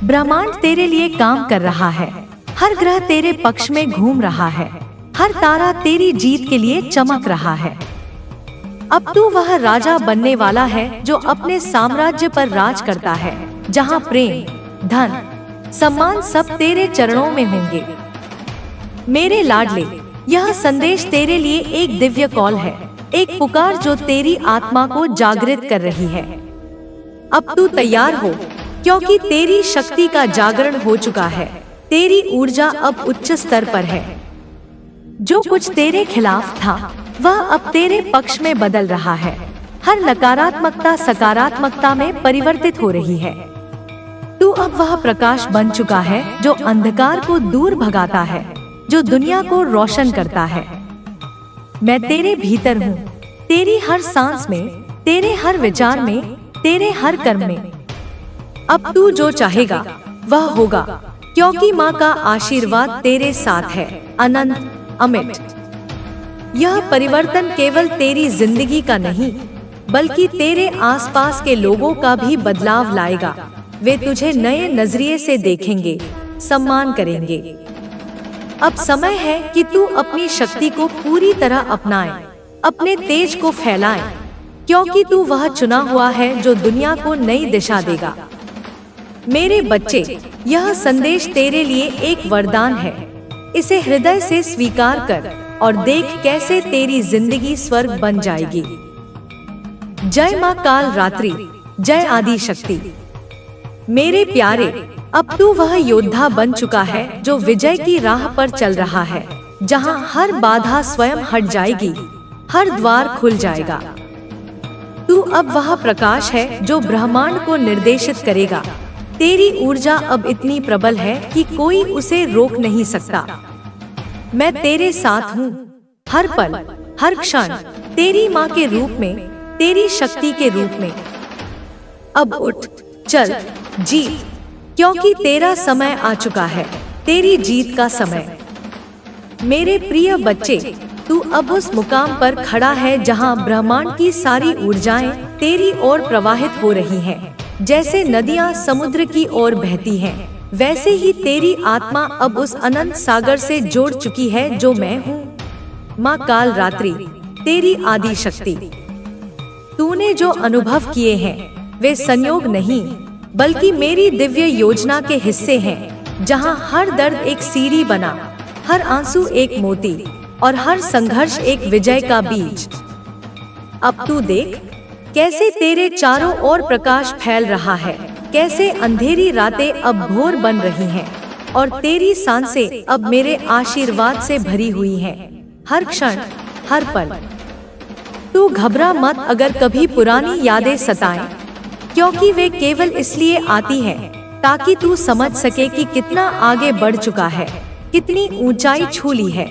ब्रह्मांड तेरे लिए काम कर रहा है, हर ग्रह तेरे पक्ष में घूम रहा है, हर तारा तेरी जीत के लिए चमक रहा है। अब तू वह राजा बनने वाला है जो अपने साम्राज्य पर राज करता है, जहां प्रेम, धन, सम्मान सब तेरे चरणों में होंगे। मेरे लाडले, यह संदेश तेरे लिए एक दिव्य कॉल है, एक पुकार जो तेरी आत्मा को जागृत कर रही है। अब तू तैयार हो, क्योंकि तेरी शक्ति का जागरण हो चुका है, तेरी ऊर्जा अब उच्च स्तर पर है। जो कुछ तेरे खिलाफ था वह अब तेरे पक्ष में बदल रहा है, हर नकारात्मकता सकारात्मकता में परिवर्तित हो रही है। तू अब वह प्रकाश बन चुका है जो अंधकार को दूर भगाता है, जो दुनिया को रोशन करता है। मैं तेरे भीतर हूँ, तेरी हर सांस में, तेरे हर विचार में, तेरे हर कर्म में। अब तू जो चाहेगा वह होगा, क्योंकि माँ का आशीर्वाद तेरे साथ है, अनंत, अमिट। यह परिवर्तन केवल तेरी जिंदगी का नहीं, बल्कि तेरे आसपास के लोगों का भी बदलाव लाएगा। वे तुझे नए नजरिए से देखेंगे, सम्मान करेंगे। अब समय है कि तू अपनी शक्ति को पूरी तरह अपनाए, अपने तेज को फैलाए, क्योंकि तू वह चुना हुआ है जो दुनिया को नई दिशा देगा। मेरे बच्चे, यह संदेश तेरे लिए एक वरदान है, इसे हृदय से स्वीकार कर और देख कैसे तेरी जिंदगी स्वर्ग बन जाएगी। जय माँ काल रात्रि, जय आदि शक्ति। मेरे प्यारे, अब तू वह योद्धा बन चुका है जो विजय की राह पर चल रहा है, जहां हर बाधा स्वयं हट जाएगी, हर द्वार खुल जाएगा। तू अब वह प्रकाश है जो ब्रह्मांड को निर्देशित करेगा। तेरी ऊर्जा अब इतनी प्रबल है कि कोई उसे रोक नहीं सकता। मैं तेरे साथ हूँ, हर पल, हर क्षण, तेरी माँ के रूप में, तेरी शक्ति के रूप में। अब उठ, चल, जीत, क्योंकि तेरा समय आ चुका है, तेरी जीत का समय। मेरे प्रिय बच्चे, तू अब उस मुकाम पर खड़ा है जहाँ ब्रह्मांड की सारी ऊर्जाएं तेरी ओर प्रवाहित हो रही हैं। जैसे नदियाँ समुद्र की ओर बहती हैं, वैसे ही तेरी आत्मा अब उस अनंत सागर से जोड़ चुकी है जो मैं हूँ, माँ काल रात्रि, तेरी आदि शक्ति। तूने जो अनुभव किए हैं वे संयोग नहीं, बल्कि मेरी दिव्य योजना के हिस्से हैं, जहाँ हर दर्द एक सीढ़ी बना, हर आंसू एक मोती और हर संघर्ष एक विजय का बीज। अब तू देख कैसे तेरे चारों ओर प्रकाश फैल रहा है, कैसे अंधेरी रातें अब भोर बन रही हैं और तेरी सांसें अब मेरे आशीर्वाद से भरी हुई हैं, हर क्षण, हर पल। तू घबरा मत अगर कभी पुरानी यादें सताएं, क्योंकि वे केवल इसलिए आती हैं ताकि तू समझ सके कि कितना आगे बढ़ चुका है, कितनी ऊंचाई छू ली है।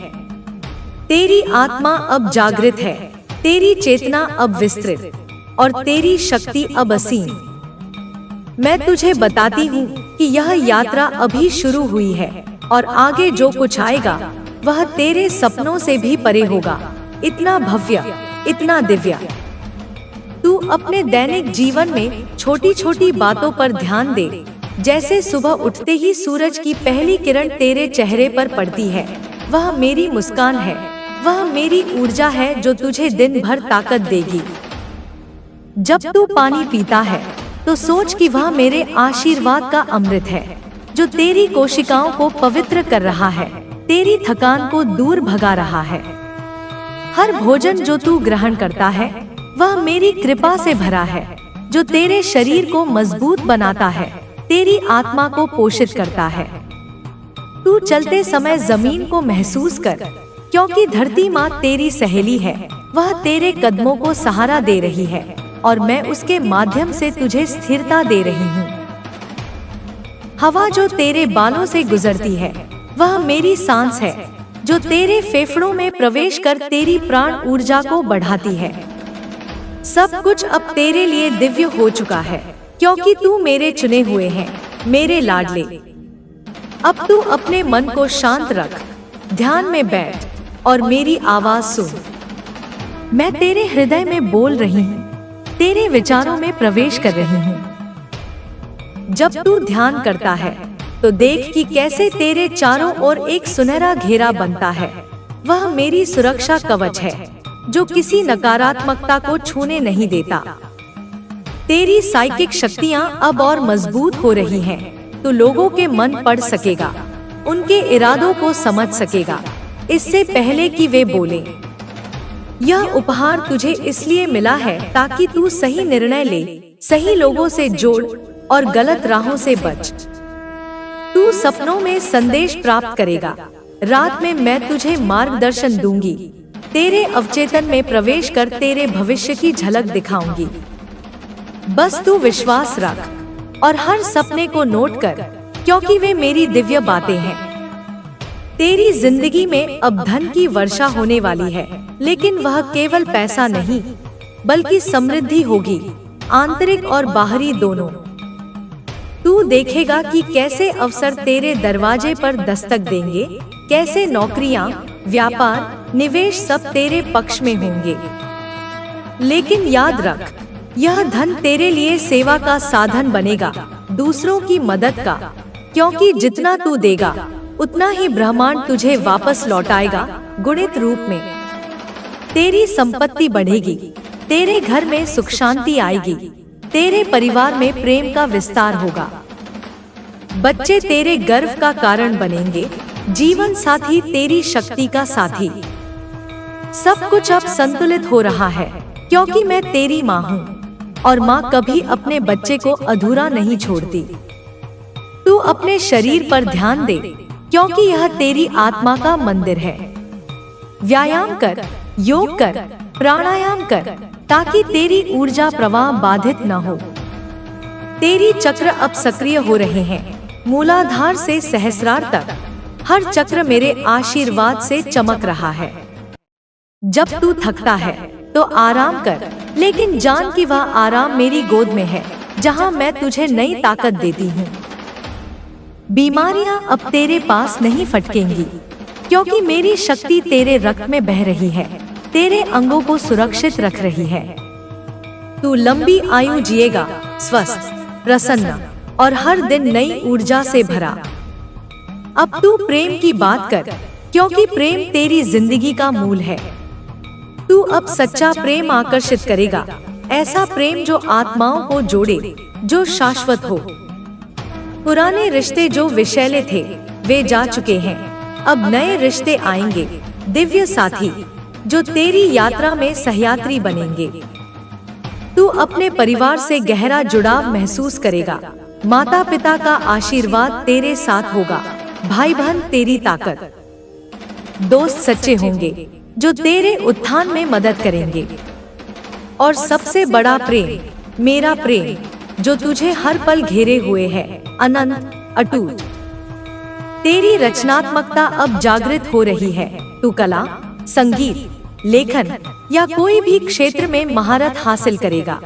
तेरी आत्मा अब जागृत है, तेरी चेतना अब विस्तृत और तेरी शक्ति अब असीम। मैं तुझे बताती हूँ कि यह यात्रा अभी शुरू हुई है और आगे जो कुछ आएगा वह तेरे सपनों से भी परे होगा, इतना भव्य, इतना दिव्य। तू अपने दैनिक जीवन में छोटी छोटी बातों पर ध्यान दे, जैसे सुबह उठते ही सूरज की पहली किरण तेरे चेहरे पर पड़ती है, वह मेरी मुस्कान है, वह मेरी ऊर्जा है जो तुझे दिन भर ताकत देगी। जब तू पानी पीता है तो सोच कि वह मेरे आशीर्वाद का अमृत है, जो तेरी कोशिकाओं को पवित्र कर रहा है, तेरी थकान को दूर भगा रहा है। हर भोजन जो तू ग्रहण करता है वह मेरी कृपा से भरा है, जो तेरे शरीर को मजबूत बनाता है, तेरी आत्मा को पोषित करता है। तू चलते समय जमीन को महसूस कर, क्योंकि धरती माँ तेरी सहेली है, वह तेरे कदमों को सहारा दे रही है और मैं उसके माध्यम से तुझे स्थिरता दे रही हूँ। हवा जो तेरे बालों से गुजरती है वह मेरी सांस है, जो तेरे फेफड़ों में प्रवेश कर तेरी प्राण ऊर्जा को बढ़ाती है। सब कुछ अब तेरे लिए दिव्य हो चुका है, क्योंकि तू मेरे चुने हुए है, मेरे लाडले। अब तू अपने मन को शांत रख, ध्यान में बैठ और मेरी आवाज सुन। मैं तेरे हृदय में बोल रही हूँ, तेरे विचारों में प्रवेश कर रही हूँ। जब तू ध्यान करता है तो देख कि कैसे तेरे चारों ओर एक सुनहरा घेरा बनता है, वह मेरी सुरक्षा कवच है, जो किसी नकारात्मकता को छूने नहीं देता। तेरी साइकिक शक्तियाँ अब और मजबूत हो रही हैं, तो लोगों के मन पढ़ सकेगा, उनके इरादों को समझ सकेगा, इससे पहले कि वे बोलें। यह उपहार तुझे इसलिए मिला है ताकि तू सही निर्णय ले, सही लोगों से जोड़ और गलत राहों से बच। तू सपनों में संदेश प्राप्त करेगा, रात में मैं तुझे मार्गदर्शन दूंगी, तेरे अवचेतन में प्रवेश कर तेरे भविष्य की झलक दिखाऊंगी। बस तू विश्वास रख और हर सपने को नोट कर, क्योंकि वे मेरी दिव्य बातें हैं। तेरी जिंदगी में अब धन की वर्षा होने वाली है, लेकिन वह केवल पैसा नहीं बल्कि समृद्धि होगी, आंतरिक और बाहरी दोनों। तू देखेगा कि कैसे अवसर तेरे दरवाजे पर दस्तक देंगे, कैसे नौकरियां, व्यापार, निवेश सब तेरे पक्ष में होंगे। लेकिन याद रख, यह धन तेरे लिए सेवा का साधन बनेगा, दूसरों की मदद का, क्योंकि जितना तू देगा उतना ही ब्रह्मांड तुझे वापस लौटाएगा, गुणित रूप में। तेरी संपत्ति बढ़ेगी, तेरे घर में सुख शांति आएगी, तेरे परिवार में प्रेम का विस्तार होगा, बच्चे तेरे गर्व का कारण बनेंगे, जीवन साथी तेरी शक्ति का साथी। सब कुछ अब संतुलित हो रहा है, क्योंकि मैं तेरी माँ हूँ और माँ कभी अपने बच्चे को अधूरा नहीं छोड़ती। तू अपने शरीर पर ध्यान दे, क्योंकि यह तेरी आत्मा का मंदिर है। व्यायाम कर, योग कर, प्राणायाम कर, ताकि तेरी ऊर्जा प्रवाह बाधित न हो। तेरी चक्र अब सक्रिय हो रहे हैं, मूलाधार से सहस्रार तक। हर चक्र मेरे आशीर्वाद से चमक रहा है। जब तू थकता है तो आराम कर, लेकिन जान कि वह आराम मेरी गोद में है, जहां मैं तुझे नई ताकत देती हूँ। बीमारियां अब तेरे पास नहीं फटकेंगी, क्योंकि मेरी शक्ति तेरे रक्त में बह रही है, तेरे अंगों को सुरक्षित रख रही है। तू लंबी आयु जिएगा, स्वस्थ, प्रसन्न और हर दिन नई ऊर्जा से भरा। अब तू प्रेम की बात कर, क्योंकि प्रेम तेरी जिंदगी का मूल है। तू अब सच्चा प्रेम आकर्षित करेगा, ऐसा प्रेम जो आत्माओं को जोड़े, जो शाश्वत हो। पुराने रिश्ते जो विषैले थे वे जा चुके हैं, अब नए रिश्ते आएंगे, दिव्य साथी जो तेरी यात्रा में सहयात्री बनेंगे। तू अपने परिवार से गहरा जुड़ाव महसूस करेगा, माता पिता का आशीर्वाद तेरे साथ होगा, भाई बहन तेरी ताकत, दोस्त सच्चे होंगे जो तेरे उत्थान में मदद करेंगे, और सबसे बड़ा प्रेम, मेरा प्रेम जो तुझे हर पल घेरे हुए है, अनंत, अटूट। तेरी रचनात्मकता अब जागृत हो रही है। तू कला, संगीत, लेखन या कोई भी क्षेत्र में महारत हासिल करेगा।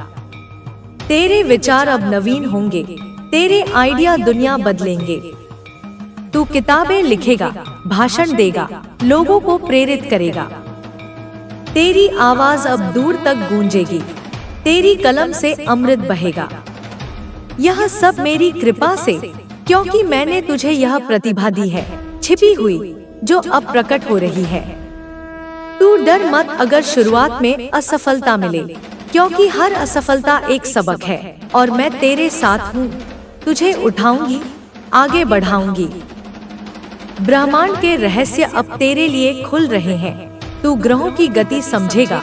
तेरे विचार अब नवीन होंगे, तेरे आइडिया दुनिया बदलेंगे। तू किताबें लिखेगा, भाषण देगा, लोगों को प्रेरित करेगा। तेरी आवाज अब दूर तक गूंजेगी, तेरी कलम से अमृत बहेगा। यह सब मेरी कृपा से, क्योंकि मैंने तुझे यह प्रतिभा दी है, छिपी हुई, जो अब प्रकट हो रही है। तू डर मत अगर शुरुआत में असफलता मिले, क्योंकि हर असफलता एक सबक है, और मैं तेरे साथ हूँ। तुझे उठाऊंगी, आगे बढ़ाऊंगी। ब्रह्मांड के रहस्य अब तेरे लिए खुल रहे हैं। तू ग्रहों की गति समझेगा,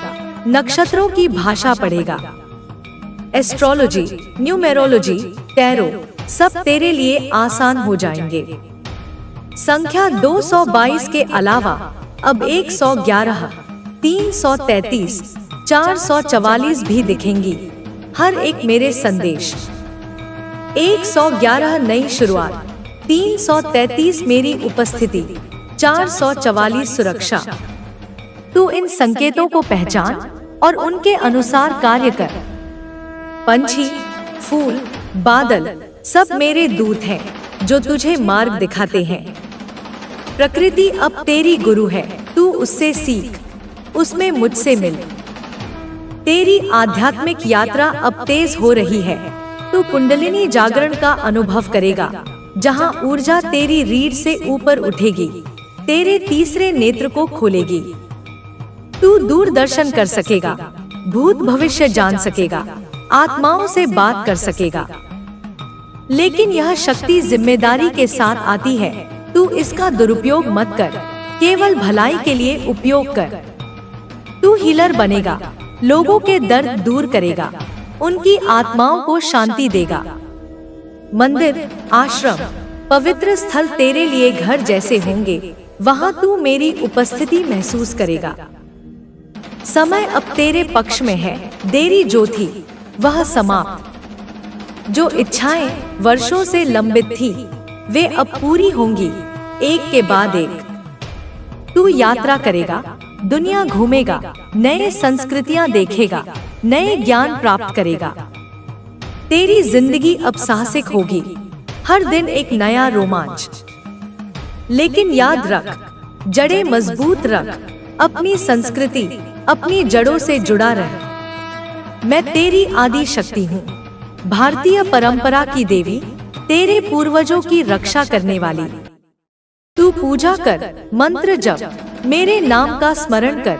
नक्षत्रों की भाषा पढ़ेगा। एस्ट्रोलॉजी, न्यूमेरोलॉजी, टैरो सब तेरे लिए आसान हो जाएंगे। संख्या 222 के अलावा अब 111, 333, 444 भी दिखेंगी। हर एक मेरे संदेश। 111 नई शुरुआत, 333 मेरी उपस्थिति, 444 सुरक्षा। तू इन संकेतों को पहचान और उनके अनुसार कार्य कर। पंछी, फूल, बादल सब मेरे दूत हैं जो तुझे मार्ग दिखाते हैं। प्रकृति अब तेरी गुरु है, तू उससे सीख, उसमें मुझसे मिल। तेरी आध्यात्मिक यात्रा अब तेज हो रही है। तू कुंडलिनी जागरण का अनुभव करेगा, जहां ऊर्जा तेरी रीढ़ से ऊपर उठेगी, तेरे तीसरे नेत्र को खोलेगी। तू दूरदर्शन कर सकेगा, भूत भविष्य जान सकेगा, आत्माओं से बात कर सकेगा। लेकिन यह शक्ति जिम्मेदारी के साथ आती है। तू इसका दुरुपयोग मत कर, केवल भलाई के लिए उपयोग कर। तू हीलर बनेगा, लोगों के दर्द दूर करेगा, उनकी आत्माओं को शांति देगा। मंदिर, आश्रम, पवित्र स्थल तेरे लिए घर जैसे होंगे, वहां तू मेरी उपस्थिति महसूस करेगा। समय अब तेरे पक्ष में है। देरी जो थी वह समाप्त। जो इच्छाएं वर्षों से लंबित थी वे अब पूरी होंगी, एक के बाद एक। तू यात्रा करेगा, दुनिया घूमेगा, नए संस्कृतियां देखेगा, नए ज्ञान प्राप्त करेगा। तेरी जिंदगी अब साहसिक होगी, हर दिन एक नया रोमांच। लेकिन याद रख, जड़ें मजबूत रख, अपनी संस्कृति, अपनी जड़ों से जुड़ा रह। मैं तेरी आदि शक्ति हूँ, भारतीय परंपरा की देवी, तेरे पूर्वजों की रक्षा करने वाली। तू पूजा कर, मंत्र जप, मेरे नाम का स्मरण कर,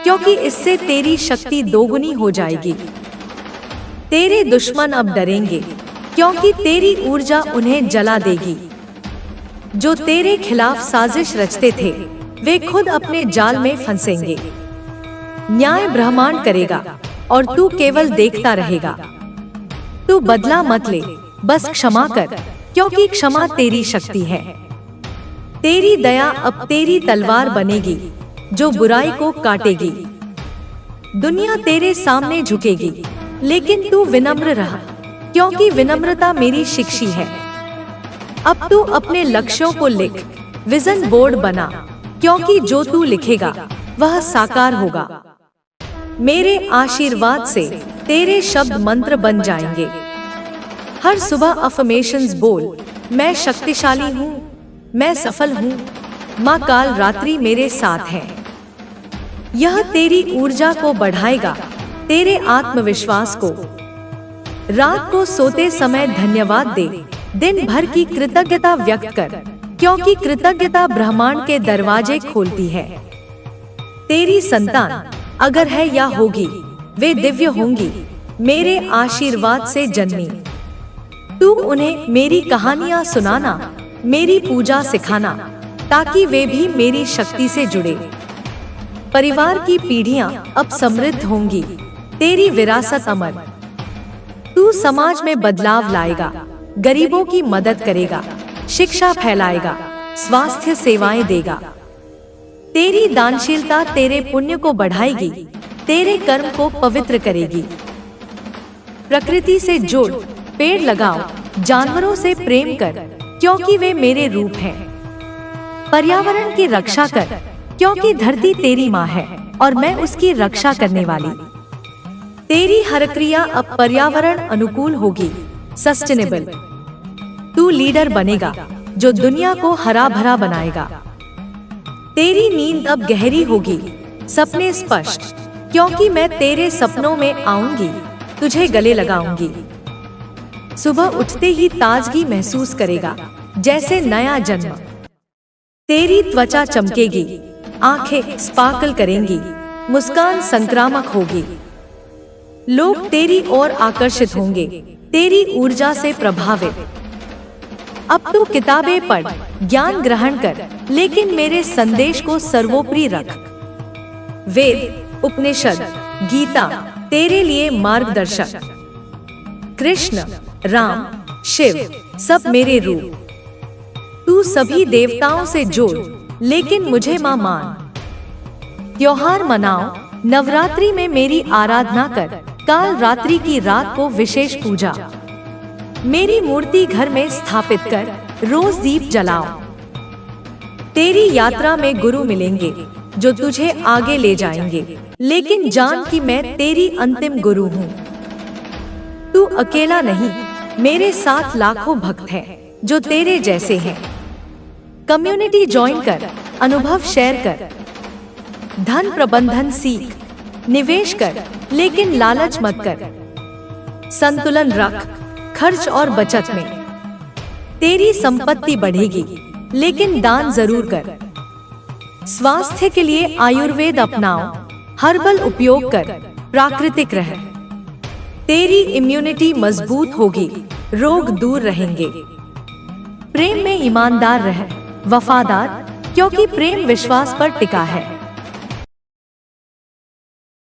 क्योंकि इससे तेरी शक्ति दोगुनी हो जाएगी। तेरे दुश्मन अब डरेंगे, क्योंकि तेरी ऊर्जा उन्हें जला देगी। जो तेरे खिलाफ साजिश रचते थे वे खुद अपने जाल में फंसेंगे। न्याय ब्रह्मांड करेगा और तू केवल देखता रहेगा। तू बदला मत ले, बस क्षमा कर, क्योंकि क्षमा तेरी शक्ति है। तेरी दया अब तेरी तलवार बनेगी, जो बुराई को काटेगी। दुनिया तेरे सामने झुकेगी, लेकिन तू विनम्र रहा, क्योंकि विनम्रता मेरी शिक्षी है। अब तू अपने लक्ष्यों को लिख, विजन बोर्ड बना, क्योंकि जो तू लिखेगा वह साकार होगा। मेरे आशीर्वाद से तेरे शब्द मंत्र बन जाएंगे। हर सुबह अफर्मेशंस बोल, मैं शक्तिशाली हूँ, मैं सफल हूँ, माँ काल रात्रि मेरे साथ है। यह तेरी ऊर्जा को बढ़ाएगा, तेरे आत्मविश्वास को। रात को सोते समय धन्यवाद दे, दिन भर की कृतज्ञता व्यक्त कर, क्योंकि कृतज्ञता ब्रह्मांड के दरवाजे खोलती है। तेरी संतान अगर है या होगी, वे दिव्य होंगी, मेरे आशीर्वाद से जन्मी। तू उन्हें मेरी कहानियां सुनाना, मेरी पूजा सिखाना, ताकि वे भी मेरी शक्ति से जुड़े। परिवार की पीढ़ियां अब समृद्ध होंगी, तेरी विरासत अमर। तू समाज में बदलाव लाएगा, गरीबों की मदद करेगा, शिक्षा फैलाएगा, स्वास्थ्य सेवाएं देगा। तेरी दानशीलता तेरे पुण्य को बढ़ाएगी, तेरे कर्म को पवित्र करेगी। प्रकृति से जोड़, पेड़ लगाओ, जानवरों से प्रेम कर, क्योंकि वे मेरे रूप हैं। पर्यावरण की रक्षा कर, क्योंकि धरती तेरी माँ है और मैं उसकी रक्षा करने वाली। तेरी हर क्रिया अब पर्यावरण अनुकूल होगी, सस्टेनेबल। तू लीडर बनेगा जो दुनिया को हरा भरा बनाएगा। तेरी नींद अब गहरी होगी, सपने स्पष्ट, क्योंकि मैं तेरे सपनों में आऊंगी, तुझे गले लगाऊंगी। सुबह उठते ही ताजगी महसूस करेगा, जैसे नया जन्म। तेरी त्वचा चमकेगी, आंखें स्पार्कल करेंगी, मुस्कान संक्रामक होगी। लोग तेरी ओर आकर्षित होंगे, तेरी ऊर्जा से प्रभावित। अब तू किताबें पढ़, ज्ञान ग्रहण कर, लेकिन मेरे संदेश को सर्वोपरि रख। वेद, उपनिषद, गीता तेरे लिए मार्गदर्शक। कृष्ण, राम, शिव सब मेरे रूप। तू सभी देवताओं से जोड़, लेकिन मुझे मां मान। त्योहार मनाओ, नवरात्रि में मेरी आराधना कर, काल रात्रि की रात को विशेष पूजा। मेरी मूर्ति घर में स्थापित कर, रोज दीप जलाओ। तेरी यात्रा में गुरु मिलेंगे जो तुझे आगे ले जाएंगे, लेकिन जान कि मैं तेरी अंतिम गुरु हूँ। तू अकेला नहीं, मेरे साथ लाखों भक्त हैं जो तेरे जैसे हैं। कम्युनिटी ज्वाइन कर, अनुभव शेयर कर, धन प्रबंधन सीख, निवेश कर, लेकिन लालच मत कर। संतुलन रख, खर्च और बचत में। तेरी संपत्ति बढ़ेगी, लेकिन दान जरूर कर। स्वास्थ्य के लिए आयुर्वेद अपनाओ, हर्बल उपयोग कर, प्राकृतिक रह। तेरी इम्यूनिटी मजबूत होगी, रोग दूर रहेंगे। प्रेम में ईमानदार रह, वफादार, क्योंकि प्रेम विश्वास पर टिका है।